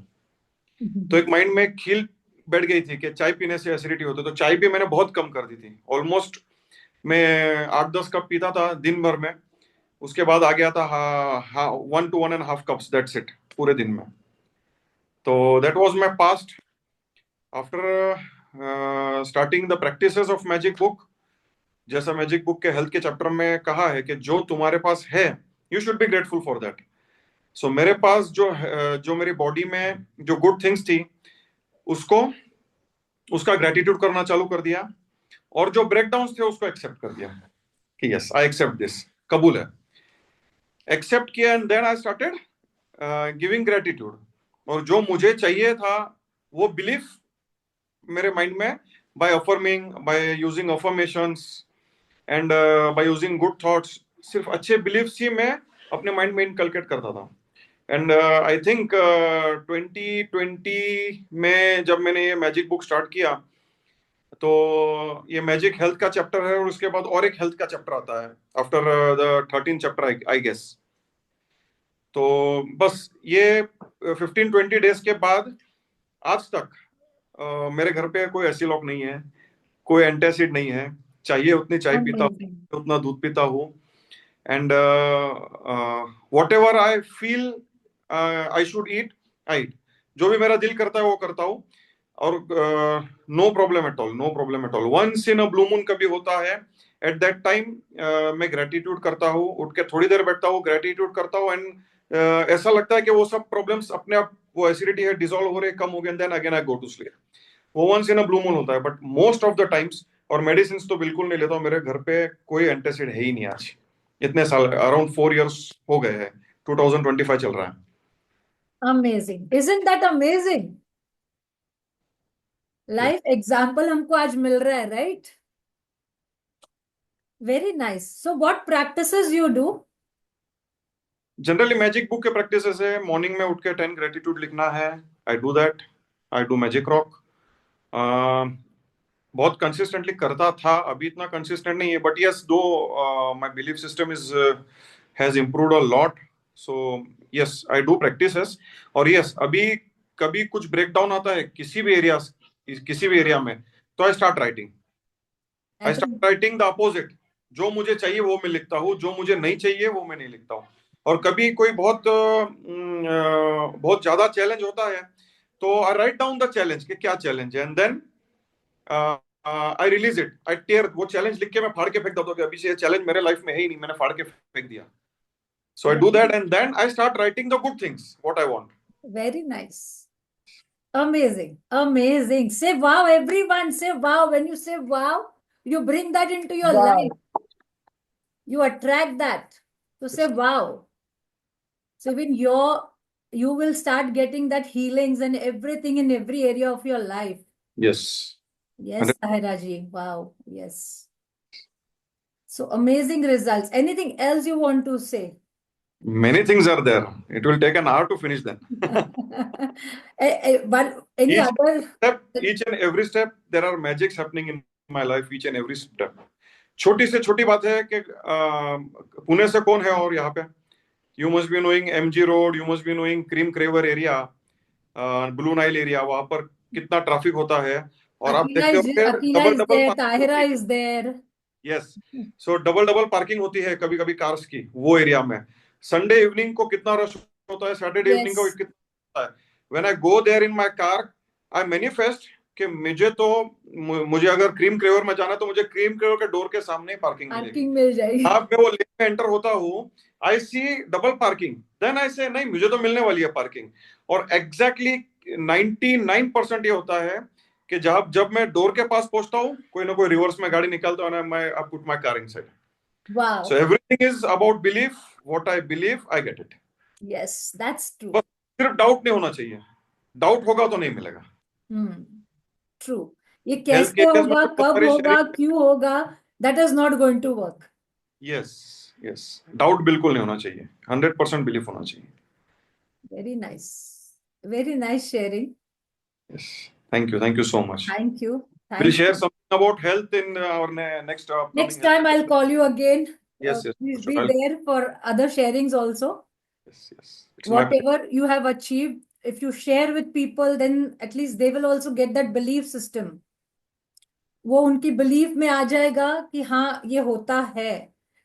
तो एक माइंड में खील बैठ गई थी कि चाय पीने से एसिडिटी होती है. तो चाय भी मैंने बहुत कम कर दी थी. ऑलमोस्ट मैं 8-10 कप पीता था दिन भर में. उसके बाद आ गया था 1 to 1.5 cups, दैट्स इट, पूरे दिन में. तो that was my past. After starting the practices of magic book, जैसा मैजिक बुक के हेल्थ के चैप्टर में कहा है कि जो तुम्हारे पास है, you should be grateful for that. So मेरे पास जो मेरी बॉडी में जो गुड थिंग्स थी, उसका ग्रेटिट्यूड करना चालू कर दिया, और जो ब्रेकडाउन थे उसको एक्सेप्ट कर दिया कि यस, आई एक्सेप्ट दिस, कबूल है, एक्सेप्ट किया. And then I started giving gratitude. और जो मुझे चाहिए था वो बिलीफ मेरे माइंड में, by affirming, by using affirmations and by using good thoughts, सिर्फ अच्छे बिलीफ्स ही मैं अपने माइंड में इनकलकेट करता था. एंड आई थिंक 2020 में जब मैंने ये मैजिक बुक स्टार्ट किया, तो ये मैजिक हेल्थ का चैप्टर है, और उसके बाद और एक हेल्थ का चैप्टर आता है after the 13 chapter, I guess. तो बस ये 15-20 डेज के बाद आज तक मेरे घर पे कोई एसिलॉक नहीं है, कोई एंटासिड नहीं है. चाहिए उतनी चाय पीता हूँ, Amazing. उतना दूध पीता हूँ. And whatever I feel I should eat, I eat. जो भी मेरा दिल करता है वो करता हूँ. और no problem at all, no problem at all. Once in a blue moon कभी होता है, एट दैट टाइम मैं ग्रेटिट्यूड करता हूँ, उठ के थोड़ी देर बैठता हूँ, ग्रेटिट्यूड करता हूँ. एंड ऐसा लगता है कि वो सब प्रॉब्लम्स अपने आप, वो एसिडिटी है, डिसॉल्व हो रहे, कम हो गए. Then again I go to sleep. वो once in a blue moon होता है, but most of the times. और मेडिसिन तो बिल्कुल नहीं लेता हूँ. मेरे घर पे कोई एंटासिड है ही नहीं आज, इतने साल, अराउंड 4 years हो गए हैं. 2025 चल रहा है. Amazing. Isn't that amazing? Life example हमको आज मिल रहा है, right? Very nice. So what practices you do? Generally magic book के प्रैक्टिसेस है, मॉर्निंग में उठ के 10 ग्रेटिट्यूड लिखना है. आई do that. I do magic rock. बहुत कंसिस्टेंटली करता था, अभी इतना कंसिस्टेंट नहीं है, बट यस, दो my belief system is has improved a lot. So yes, I do practices. और यस, अभी कभी कुछ ब्रेकडाउन आता है किसी भी एरिया में, तो आई start writing. I start writing the opposite. जो मुझे चाहिए वो मैं लिखता हूँ, जो मुझे नहीं चाहिए वो मैं नहीं लिखता हूँ. और कभी कोई बहुत ज्यादा चैलेंज होता है, तो I write down the challenge कि क्या चैलेंज है, and then I release it. I tear, वो चैलेंज लिख के मैं फाड़ के फेंक देता हूँ कि अभी से ये चैलेंज मेरे लाइफ में है ही नहीं, मैंने फाड़ के फेंक दिया. So I do that, and then I start writing the good things what I want. Very nice. Amazing. Amazing. Say wow, everyone. Say wow. When you say wow, you bring that into your Wow. life. You attract that. So say wow. So even you will start getting that healings and everything in every area of your life. Yes. Yes, Tahira ji. Wow. Yes. So amazing results. Anything else you want to say? Many things are there. It will take an hour to finish them. But any Each other? each and every step, there are magics happening in my life. Each and every step. छोटी से छोटी बात है कि पुणे से कौन है और यहाँ पे, you must be knowing MG Road, you must be knowing Cream Craver area, Blue Nile area. वहां पर कितना ट्रैफिक होता है, और आप देखते हो Akila is there, Tahira is there. Yes. So double parking होती है कभी कभी कार्स की वो एरिया में. संडे इवनिंग को कितना रश होता है, सैटरडे इवनिंग को कितना होता है. When I go there in my car, I manifest कि मुझे अगर क्रीम क्रेवर में जाना, तो मुझे क्रीम क्रेवर के डोर के सामने पार्किंग मिल जाएगी. आप मैं वो लेन में एंटर होता हूँ, I see double parking, then I say नहीं, मुझे तो मिलने वाली है पार्किंग. और एग्जैक्टली 99% ये होता है कि जब मैं डोर के पास पहुंचता हूँ, कोई ना कोई रिवर्स में गाड़ी निकालता है, मैं I put my car inside. Wow. So everything is about belief. What I believe, I get it. Yes, that's true. बस सिर्फ डाउट नहीं होना चाहिए. डाउट होगा तो नहीं मिलेगा. True. ये कैसे होगा, कब होगा, क्यों होगा, that is not going to work. Yes. Doubt बिल्कुल नहीं होना चाहिए. 100% बिलीफ होना चाहिए. Very nice. Very nice sharing. Yes. Thank you so much. Thank you. We'll share something about health in our next Next time I'll call you again. Yes. Please be there for other sharings also. Yes. It's my pleasure. Whatever you have achieved, if you share with people, then at least they will also get that belief system. वो उनकी belief में आ जाएगा कि हाँ ये होता है.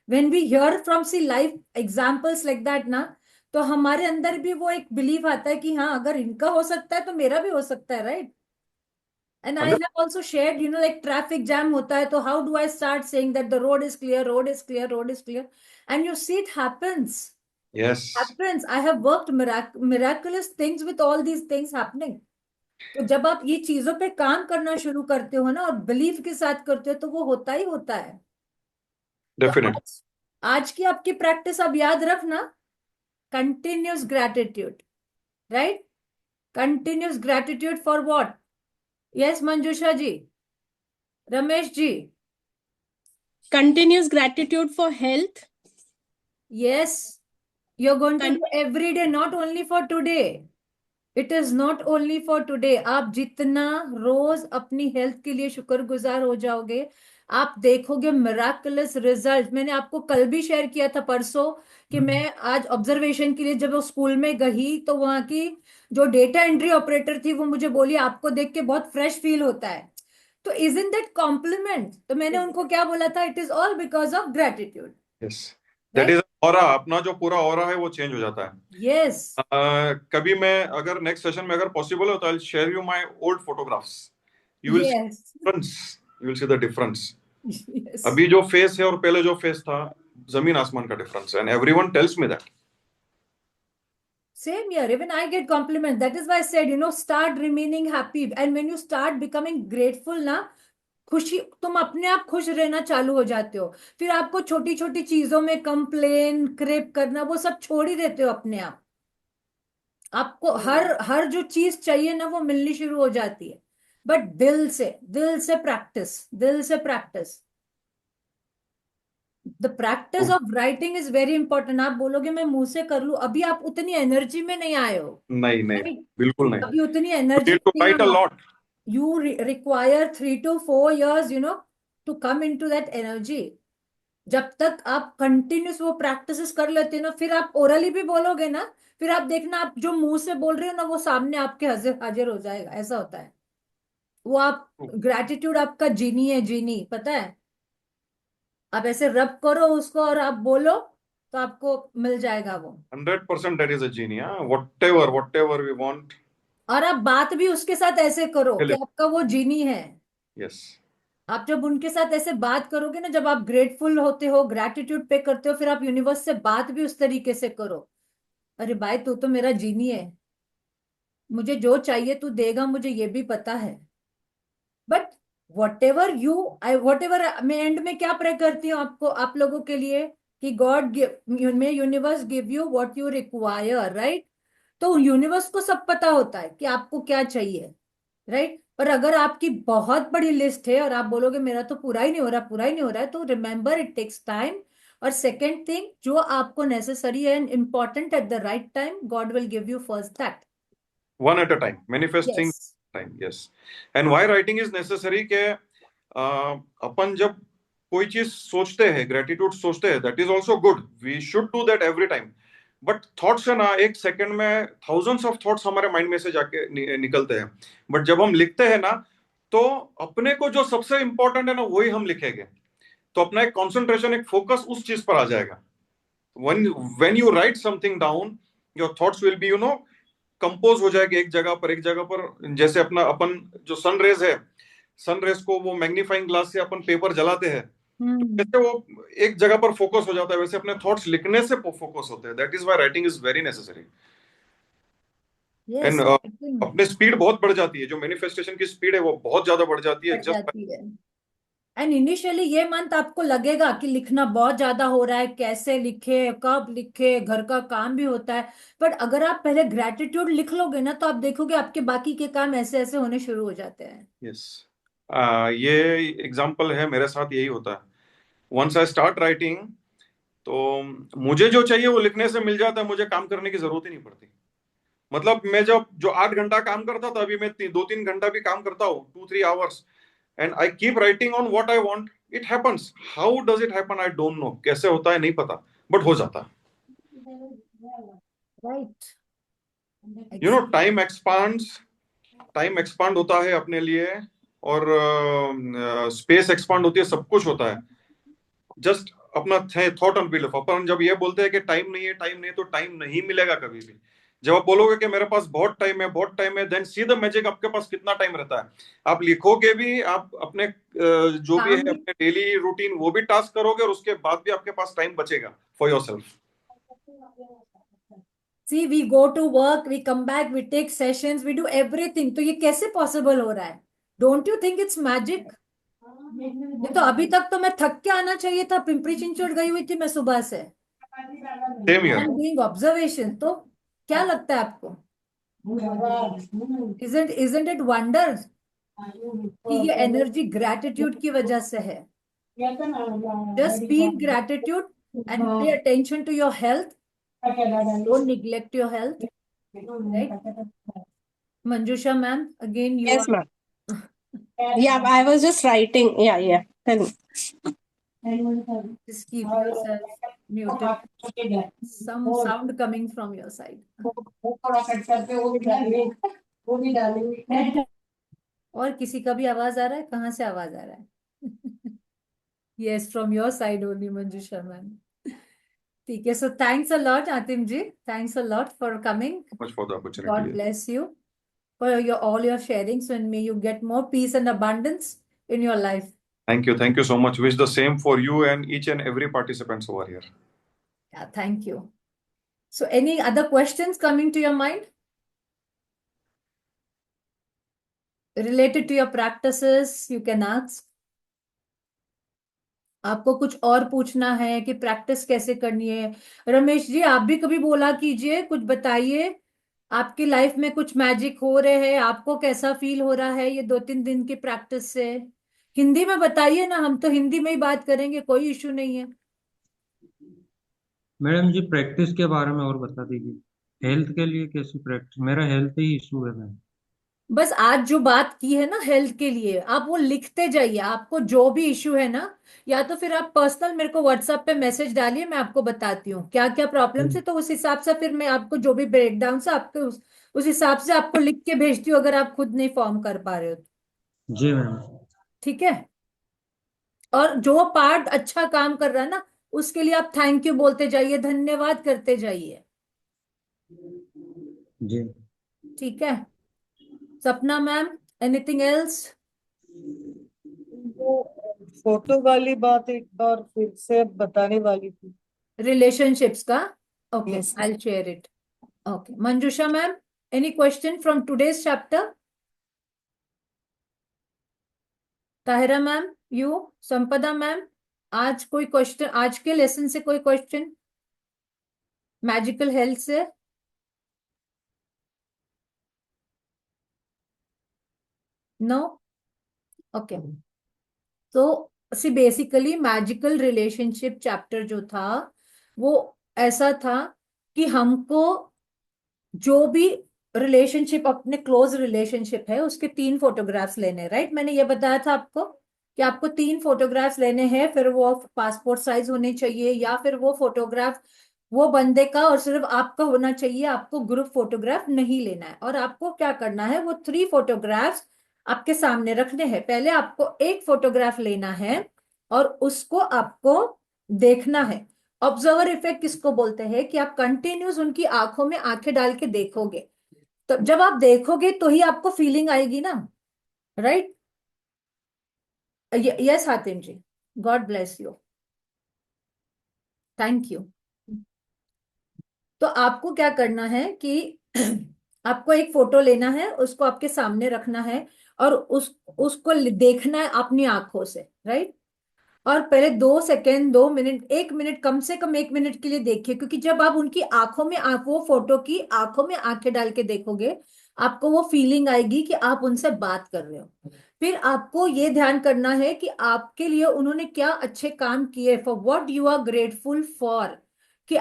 when we hear from see life examples like that ना, तो हमारे अंदर भी वो एक बिलीफ आता है कि हाँ अगर इनका हो सकता है तो मेरा भी हो सकता है, राइट? And I अगर have also shared, like traffic jam hota hai, so how do I start saying that the road is clear, road is clear, road is clear? And you see it happens. Yes Happens. I have worked miraculous things with all these things happening. तो जब आप ये चीजों पे काम करना शुरू करते हो ना और बिलीफ के साथ करते हो तो वो होता ही होता है। तो डेफिनेट आज की आपकी प्रैक्टिस आप याद रखना, continuous gratitude, right? Continuous gratitude for what? Yes Manjusha ji, Ramesh ji. Continuous gratitude for health. Yes, you're going to Con- do every day, not only for today. It is not only for today. आप जितना रोज अपनी health के लिए शुक्रगुजार हो जाओगे, आप देखोगे मिराकुलस रिजल्ट। मैंने आपको कल भी शेयर किया था, परसों, कि मैं आज ऑब्जर्वेशन के लिए जब वो स्कूल में गई तो वहां की जो डेटा एंट्री ऑपरेटर थी वो मुझे बोली आपको देख के बहुत फ्रेश फील होता है। तो इज इन दैट कॉम्प्लीमेंट? तो मैंने उनको क्या बोला था? It is all because of gratitude, yes that is aura अपना जो पूरा ऑरा है वो चेंज हो जाता है यस। कभी मैं अगर नेक्स्ट सेशन में अगर पॉसिबल हो तो I will share you my old photographs you will see Yes. Difference you will see the difference Yes. अभी जो फेस है और पहले जो फेस था जमीन आसमान का difference and everyone tells me that Same here. Even I get compliments. That is why I said, start remaining happy. And when you start becoming grateful ना, खुशी, तुम अपने आप खुश रहना चालू हो जाते हो। फिर आपको छोटी छोटी चीजों में कंप्लेन क्रेप करना वो सब छोड़ ही देते हो अपने आप। आपको हर हर जो चीज चाहिए ना वो मिलनी शुरू हो जाती है। बट दिल से प्रैक्टिस, दिल से practice. The practice of writing is very important. आप बोलोगे मैं मुंह से कर लूं, अभी आप उतनी एनर्जी में नहीं आए हो, नहीं नहीं right? बिल्कुल नहीं अभी उतनी यू एनर्जी नीड टू नहीं राइट अ है। Lot You require 3 to 4 years, to come into that energy. जब तक आप कंटिन्यूस वो प्रैक्टिसेस कर लेते हो ना, फिर आप ओरली भी बोलोगे ना, फिर आप देखना आप जो मुंह से बोल रहे हो ना वो सामने आपके हाजिर हाजिर हो जाएगा। ऐसा होता है वो। आप ग्रैटिट्यूड आपका जीनी है, जीनी, पता है? आप ऐसे रब करो उसको और आप बोलो तो आपको मिल जाएगा वो। 100% that is a genie whatever we want और आप बात भी उसके साथ ऐसे करो कि आपका वो जीनी है। यस आप जब उनके साथ ऐसे बात करोगे ना, जब आप ग्रेटफुल होते हो, ग्रैटिट्यूड पे करते हो, फिर आप यूनिवर्स से बात भी उस तरीके से करो। अरे भाई तू तो मेरा जीनी है, मुझे जो चाहिए तू देगा, मुझे ये भी पता है। बट वट एवर मैं एंड में क्या प्रे करती हूँ आपको, आप लोगों के लिए, कि God may universe give you what you require, right? तो यूनिवर्स को सब पता होता है कि आपको क्या चाहिए, राइट? पर अगर आपकी बहुत बड़ी लिस्ट है और आप बोलोगे मेरा तो पूरा ही नहीं हो रहा, पूरा ही नहीं हो रहा है, तो रिमेंबर इट टेक्स टाइम। और सेकेंड थिंग, जो आपको नेसेसरी है and important at the right time, God will give you first that. one at a time manifest things yes, time yes and why writing is necessary के अपन जब कोई चीज सोचते हैं ग्रेटिट्यूड सोचते हैं that is also good we should do that every time but thoughts है ना एक सेकंड में थाउजेंड्स ऑफ थॉट्स हमारे माइंड में से जाके निकलते हैं बट जब हम लिखते हैं ना तो अपने को जो सबसे इंपॉर्टेंट है ना वही हम लिखेंगे तो अपना एक कंसंट्रेशन एक फोकस उस चीज पर आ जाएगा when you write something down your thoughts will be compose हो जाएगी एक जगह पर जैसे अपना अपन जो सन रेज को वो मैग्नीफाइंग ग्लास से अपन पेपर जलाते हैं तो जैसे वो एक जगह पर फोकस हो जाता है वैसे अपने थॉट्स लिखने से फोकस होते हैं that is why writing is very necessary yes, and अपने स्पीड बहुत बढ़ जाती है जो मैनिफेस्टेशन की स्पीड है वो बहुत ज्यादा बढ़ जाती है बढ़ जस्ट जाती है। एंड इनिशियली ये मंथ आपको लगेगा कि लिखना बहुत ज्यादा हो रहा है, कैसे लिखे, कब लिखे, घर का काम भी होता है। बट अगर आप पहले ग्रेटिट्यूड लिख लोगे ना तो आप देखोगे आपके बाकी के काम ऐसे ऐसे होने शुरू हो जाते हैं। यस ये एग्जांपल है मेरे साथ यही होता है वंस आई स्टार्ट राइटिंग तो मुझे जो चाहिए वो लिखने से मिल जाता है मुझे काम करने की जरूरत ही नहीं पड़ती मतलब मैं जब जो 8 घंटा काम करता था अभी मैं 2-3 घंटा भी काम करता हूँ 2-3 hours and I keep writing on what I want it happens how does it happen I don't know कैसे होता है नहीं पता बट हो जाता है राइट, टाइम एक्सपांड होता है अपने लिए और स्पेस एक्सपांड होती है सब कुछ होता है जस्ट अपना थॉट ऑन बिलीफ। अपन जब ये बोलते हैं कि टाइम नहीं है, टाइम नहीं है, तो टाइम नहीं मिलेगा कभी भी। जब आप बोलोगे कि मेरे पास बहुत टाइम है, बहुत टाइम है, देन सी द मैजिक, आपके पास कितना टाइम रहता है। आप लिखोगे भी, आप अपने जो भी है काम अपने डेली रूटीन वो भी टास्क करोगे, और उसके बाद भी आपके पास टाइम बचेगा for yourself. See, we go to work, we come back, we take sessions, we do everything. तो ये कैसे पॉसिबल हो रहा है? Don't you think it's magic? ये तो अभी तक तो मैं थक के आना चाहिए था, पिंपरी चिंचवड गई हुई थी मैं सुबह से। Same eye ear. Am doing observation. तो क्या लगता है आपको? isn't it wonder कि ये एनर्जी ग्रैटिट्यूड की वजह से है? Just be in gratitude and pay attention to your health. Don't neglect your health, right? Manjusha ma'am, again you Yes, are. ma'am. Yeah, I was just writing. Yeah. Tell me. Just keep yourself muted. Some sound coming from your side. और किसी का भी आवाज आ रहा है? कहाँ से आवाज आ रहा है? Yes, from your side only, Manjusha ma'am. ठीक है, so thanks a lot, Atim ji. Thanks a lot for coming. Much for the God opportunity. bless you for all your sharings, and may you get more peace and abundance in your life. Thank you so much. Wish the same for you and each and every participants over here. Yeah, thank you. So any other questions coming to your mind related to your practices? You can ask. आपको कुछ और पूछना है कि practice कैसे करनी है? रमेश जी, आप भी कभी बोला कीजिए, कुछ बताइए। आपकी लाइफ में कुछ मैजिक हो रहे हैं, आपको कैसा फील हो रहा है ये 2-3 दिन की प्रैक्टिस से? हिंदी में बताइए ना, हम तो हिंदी में ही बात करेंगे, कोई इशू नहीं है। मैडम जी, प्रैक्टिस के बारे में और बता दीजिए। हेल्थ के लिए कैसी प्रैक्टिस? मेरा हेल्थ ही इशू है मैम। बस आज जो बात की है ना हेल्थ के लिए, आप वो लिखते जाइए। आपको जो भी इश्यू है ना, या तो फिर आप पर्सनल मेरे को व्हाट्सएप पे मैसेज डालिए, मैं आपको बताती हूँ क्या क्या प्रॉब्लम है, तो उस हिसाब से फिर मैं आपको जो भी ब्रेक डाउन से आपको उस हिसाब से आपको लिख के भेजती हूँ, अगर आप खुद नहीं फॉर्म कर पा रहे हो तो। जी मैम। ठीक है? और जो पार्ट अच्छा काम कर रहा है ना, उसके लिए आप थैंक यू बोलते जाइए, धन्यवाद करते जाइए। जी। ठीक है? सपना मैम, एनीथिंग एल्स? वो फोटो वाली बात एक बार फिर से बताने वाली थी। रिलेशनशिप्स का? Okay, Yes. I share it. Okay, Manjusha ma'am, any question from today's chapter? Tahira ma'am, you? संपदा मैम, आज कोई क्वेश्चन, आज के लेसन से कोई क्वेश्चन मैजिकल हेल्थ से? नो? ओके, तो see basically magical relationship chapter जो था वो ऐसा था कि हमको जो भी रिलेशनशिप, अपने क्लोज रिलेशनशिप है, उसके 3 फोटोग्राफ्स लेने, राइट? मैंने ये बताया था आपको कि आपको 3 फोटोग्राफ्स लेने हैं, फिर वो पासपोर्ट साइज होने चाहिए, या फिर वो फोटोग्राफ वो बंदे का और सिर्फ आपका होना चाहिए, आपको ग्रुप फोटोग्राफ नहीं लेना है। और आपको क्या करना है, वो 3 फोटोग्राफ्स आपके सामने रखने हैं। पहले आपको एक फोटोग्राफ लेना है और उसको आपको देखना है। ऑब्जर्वर इफेक्ट किसको बोलते हैं? कि आप कंटिन्यूस उनकी आंखों में आंखें डाल के देखोगे, तो जब आप देखोगे तो ही आपको फीलिंग आएगी ना, right? Yes Hatim ji, God bless you, thank you. तो आपको क्या करना है कि आपको एक फोटो लेना है, उसको आपके सामने रखना है और उसको देखना है अपनी आंखों से, राइट? और पहले 2 सेकेंड, 2 मिनट, 1 मिनट, कम से कम 1 मिनट के लिए देखिए, क्योंकि जब आप उनकी आंखों में वो फोटो की आंखों में आंखें डाल के देखोगे, आपको वो फीलिंग आएगी कि आप उनसे बात कर रहे हो। फिर आपको ये ध्यान करना है कि आपके लिए उन्होंने क्या अच्छे काम किए, for what you are grateful for. कि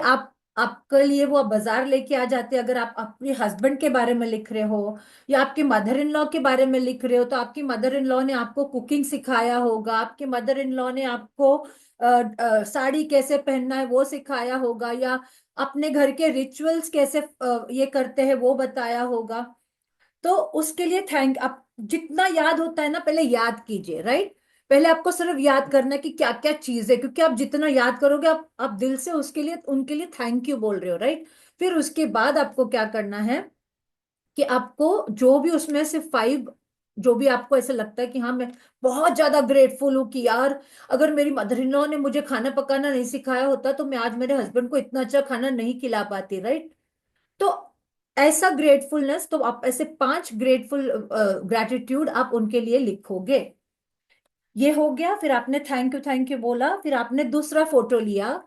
आपके लिए वो बाजार लेके आ जाते, अगर आप अपने हस्बैंड के बारे में लिख रहे हो या आपके मदर इन लॉ के बारे में लिख रहे हो, तो आपकी मदर इन लॉ ने आपको कुकिंग सिखाया होगा, आपके मदर इन लॉ ने आपको साड़ी कैसे पहनना है वो सिखाया होगा, या अपने घर के रिचुअल्स कैसे ये करते हैं वो बताया होगा। तो उसके लिए थैंक आप जितना याद होता है ना, पहले याद कीजिए, राइट? पहले आपको सिर्फ याद करना है कि क्या क्या चीज है, क्योंकि आप जितना याद करोगे आप दिल से उसके लिए उनके लिए थैंक यू बोल रहे हो, राइट। फिर उसके बाद आपको क्या करना है कि आपको जो भी उसमें से 5, जो भी आपको ऐसा लगता है कि हाँ मैं बहुत ज्यादा ग्रेटफुल हूँ कि यार अगर मेरी मदर इन लॉ ने मुझे खाना पकाना नहीं सिखाया होता तो मैं आज मेरे हस्बैंड को इतना अच्छा खाना नहीं खिला पाती, राइट। तो ऐसा ग्रेटफुलनेस, तो आप ऐसे 5 ग्रेटफुल ग्रेटिट्यूड आप उनके लिए लिखोगे। ये हो गया। फिर आपने थैंक यू बोला, फिर आपने दूसरा फोटो लिया।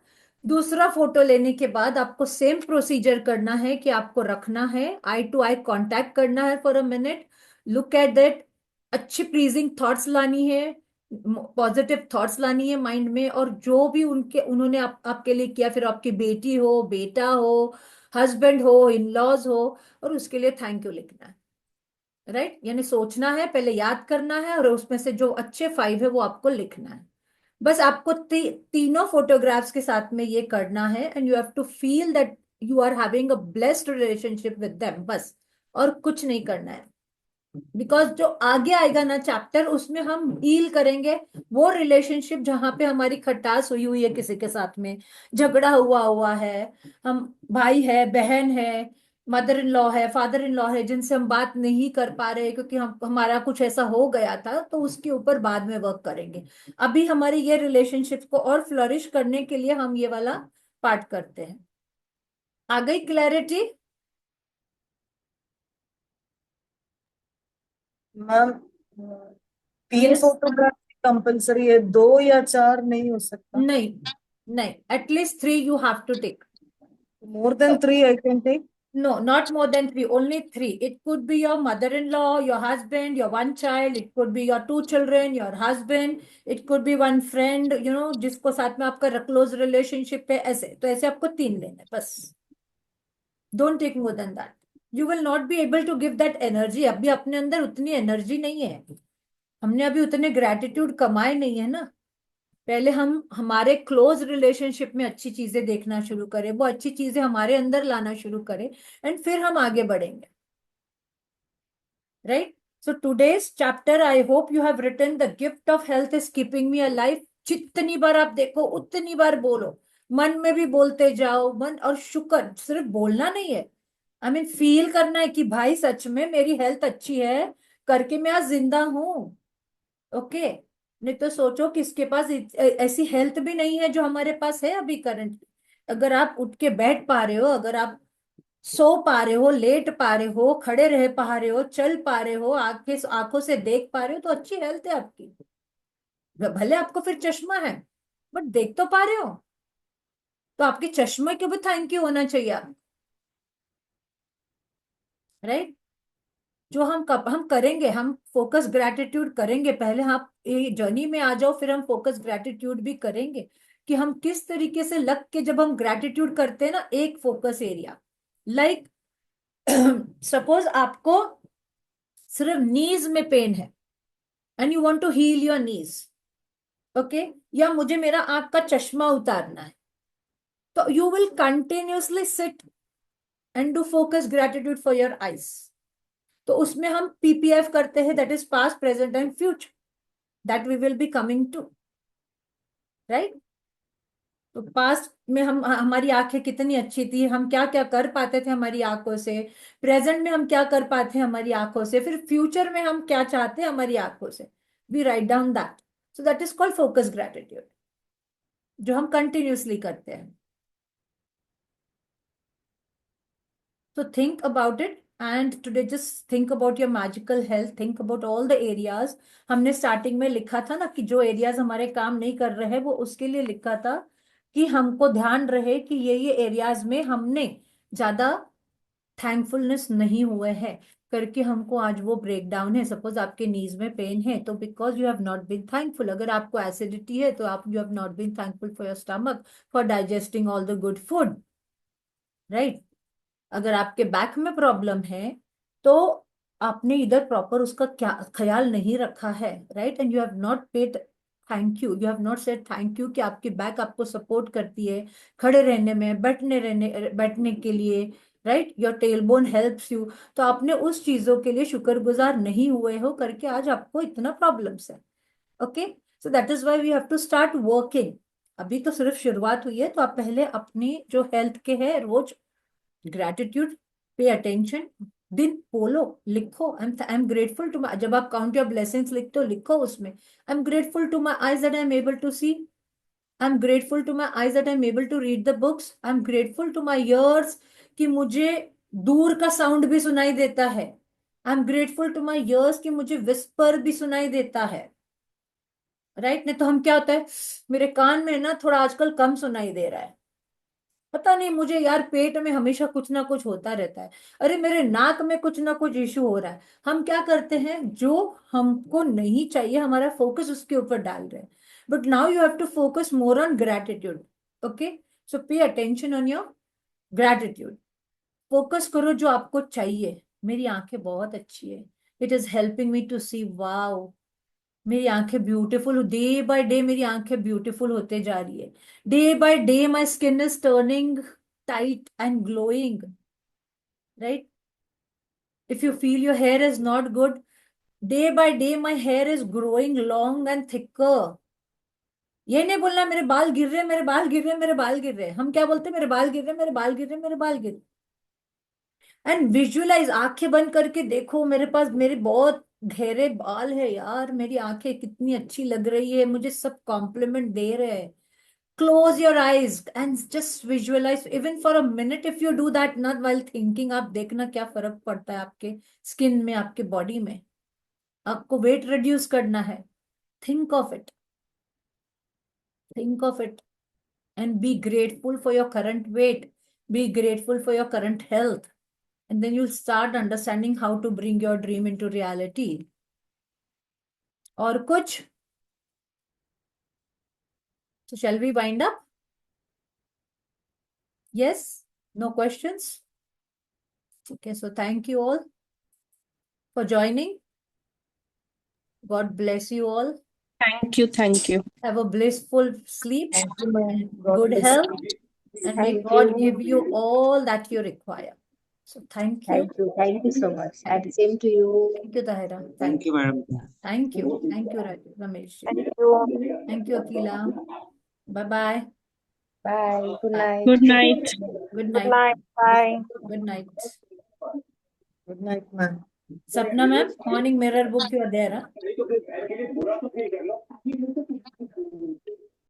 दूसरा फोटो लेने के बाद आपको सेम प्रोसीजर करना है कि आपको रखना है, आई टू आई कांटेक्ट करना है for a minute, look at that, अच्छी प्लीजिंग थॉट्स लानी है, पॉजिटिव थॉट्स लानी है माइंड में, और जो भी उन्होंने आपके लिए किया, फिर आपकी बेटी हो, बेटा हो, हस्बैंड हो, इन लॉज हो, और उसके लिए थैंक यू लिखना है, राइट। यानी सोचना है, पहले याद करना है, और उसमें से जो अच्छे 5 है वो आपको लिखना है। बस आपको तीनों फोटोग्राफ्स के साथ में ये करना है, and you have to feel that you are having a blessed relationship with them, बस, और कुछ नहीं करना है। बिकॉज जो आगे आएगा ना चैप्टर, उसमें हम डील करेंगे वो रिलेशनशिप जहां पे हमारी खटास हुई हुई है, किसी के साथ में झगड़ा हुआ हुआ है, हम भाई है, बहन है, मदर इन लॉ है, फादर इन लॉ है, जिनसे हम बात नहीं कर पा रहे क्योंकि हमारा कुछ ऐसा हो गया था, तो उसके ऊपर बाद में वर्क करेंगे। अभी हमारी ये रिलेशनशिप को और फ्लरिश करने के लिए हम ये वाला पार्ट करते हैं। आ गई clarity? Ma'am, 3 Yes. Photograph compulsory है, 2 या 4 नहीं हो सकता? नहीं, नहीं, at least 3 you have to take. More than 3 I can take? No, not more than 3, only 3. It could be your mother-in-law, your husband, your one child. It could be your 2 children, your husband. It could be one friend, जिसको साथ में आपका close relationship है, ऐसे तो ऐसे आपको 3 लेने बस। Don't take more than that. You will not be able to give that energy. अभी अपने अंदर उतनी एनर्जी नहीं है, हमने अभी उतने ग्रेटिट्यूड कमाए नहीं है ना। पहले हम हमारे क्लोज रिलेशनशिप में अच्छी चीजें देखना शुरू करें, वो अच्छी चीजें हमारे अंदर लाना शुरू करें, एंड फिर हम आगे बढ़ेंगे, right. So today's chapter, I hope you have written the gift of health is keeping me alive. जितनी बार आप देखो उतनी बार बोलो, मन में भी बोलते जाओ, मन और शुक्र, सिर्फ बोलना नहीं है, आई मीन फील करना है कि भाई सच में मेरी हेल्थ अच्छी है करके मैं आज जिंदा हूं। ओके, नहीं तो सोचो किसके पास ऐसी हेल्थ भी नहीं है जो हमारे पास है अभी करंट। अगर आप उठ के बैठ पा रहे हो, अगर आप सो पा रहे हो, लेट पा रहे हो, खड़े रह पा रहे हो, चल पा रहे हो, आंखों से देख पा रहे हो, तो अच्छी हेल्थ है आपकी। भले आपको फिर चश्मा है, बट देख तो पा रहे हो, तो आपके चश्मे के भी थैंक यू होना चाहिए आप, राइट। जो हम करेंगे, हम फोकस ग्रेटिट्यूड करेंगे पहले, आप ये जर्नी में आ जाओ, फिर हम फोकस ग्रेटिट्यूड भी करेंगे कि हम किस तरीके से लग के जब हम ग्रेटिट्यूड करते हैं ना, एक फोकस एरिया, लाइक सपोज आपको सिर्फ नीज में पेन है and you want to heal your knees, okay, या मुझे मेरा आंख का चश्मा उतारना है, तो you will continuously sit and do focus gratitude for your eyes. तो उसमें हम पीपीएफ करते हैं, that is past, present and future, that we will be coming to, right. तो पास्ट में हम हमारी आंखें कितनी अच्छी थी, हम क्या क्या कर पाते थे हमारी आंखों से, प्रेजेंट में हम क्या कर पाते हैं हमारी आंखों से, फिर फ्यूचर में हम क्या चाहते हैं हमारी आंखों से। We write down that, so that is called focus gratitude, जो हम कंटिन्यूसली करते हैं। So think about it, and today just think about your magical health, think about all the areas। हमने स्टार्टिंग में लिखा था ना कि जो एरियाज हमारे काम नहीं कर रहे हैं, वो उसके लिए लिखा था कि हमको ध्यान रहे कि ये एरियाज में हमने ज्यादा थैंकफुलनेस नहीं हुए हैं करके, हमको आज वो ब्रेक डाउन है। सपोज आपके नीज में पेन है, तो because you have not been thankful. अगर आपको एसिडिटी है, तो आप you have not been thankful for your stomach for digesting all the good food, right. अगर आपके बैक में प्रॉब्लम है, तो आपने इधर प्रॉपर उसका क्या ख्याल नहीं रखा है, right, and you have not paid thank you, you have not said thank you कि आपकी बैक आपको सपोर्ट करती है खड़े रहने में, बैठने के लिए, right, your tailbone helps you. तो आपने उस चीजों के लिए शुक्रगुजार नहीं हुए हो करके आज आपको इतना प्रॉब्लम्स है। Okay, So that is why we have to start working. अभी तो सिर्फ शुरुआत हुई है, तो आप पहले अपनी जो हेल्थ के है रोज ग्रेटिट्यूड, पे अटेंशन, दिन बोलो, लिखो, I am grateful to my, जब आप काउंट योर ब्लेसिंग्स लिखते हो लिखो उसमें, I am grateful to my eyes that I am able to see, I am grateful to my eyes that I am able to read the books, I am grateful to my ears कि मुझे दूर का sound भी सुनाई देता है, I am grateful to my ears कि मुझे विस्पर भी सुनाई देता है, राइट? नहीं तो हम क्या होता है, मेरे कान में ना थोड़ा आजकल कम सुनाई दे रहा है, पता नहीं मुझे यार, पेट में हमेशा कुछ ना कुछ होता रहता है, अरे मेरे नाक में कुछ ना कुछ इश्यू हो रहा है। हम क्या करते हैं, जो हमको नहीं चाहिए हमारा फोकस उसके ऊपर डाल रहे हैं। But now you have to focus more on gratitude. Okay, so pay attention on your gratitude. Focus करो जो आपको चाहिए। मेरी आंखें बहुत अच्छी है, it is helping me to see, wow मेरी आंखें ब्यूटीफुल, डे बाय डे मेरी आंखें ब्यूटीफुल होते जा रही है, day by day my skin is turning tight and glowing, right? If you feel your here is not good, day by day my here is growing long and thicker. ये नहीं बोलना मेरे बाल गिर रहे, मेरे बाल गिर रहे, मेरे बाल गिर रहे, हम क्या बोलते हैं, मेरे बाल गिर रहे, मेरे बाल गिर रहे, मेरे बाल गिर रहे। एंड विजुअलाइज, आंखें बंद करके देखो, मेरे पास मेरे बहुत घेरे बाल है यार, मेरी आंखें कितनी अच्छी लग रही है, मुझे सब कॉम्प्लीमेंट दे रहे हैं। Close your eyes and just visualize, even for a minute if you do that, not while thinking, आप देखना क्या फर्क पड़ता है आपके स्किन में, आपके बॉडी में। आपको वेट रिड्यूस करना है, think of it, think of it, and be grateful for your current weight, be grateful for your current health, and then you'll start understanding how to bring your dream into reality. और कुछ? So shall we wind up? Yes? No questions? Okay, so thank you all for joining. God bless you all. Thank you. Thank you. Have a blissful sleep, Thank you, ma'am. and God good bless health, you. and may Thank God you. give you all that you require. So thank you. Thank you so much. And same to you. Thank you, Tahira. Thank you, madam. Thank you. Thank you, Ramesh. Thank you. Thank you, Akila. Bye-bye. Bye. Good night. Good night. Good Good night. night. Bye. Good night. Good night, ma'am. Sapna ma'am, morning mirror book you are there, huh?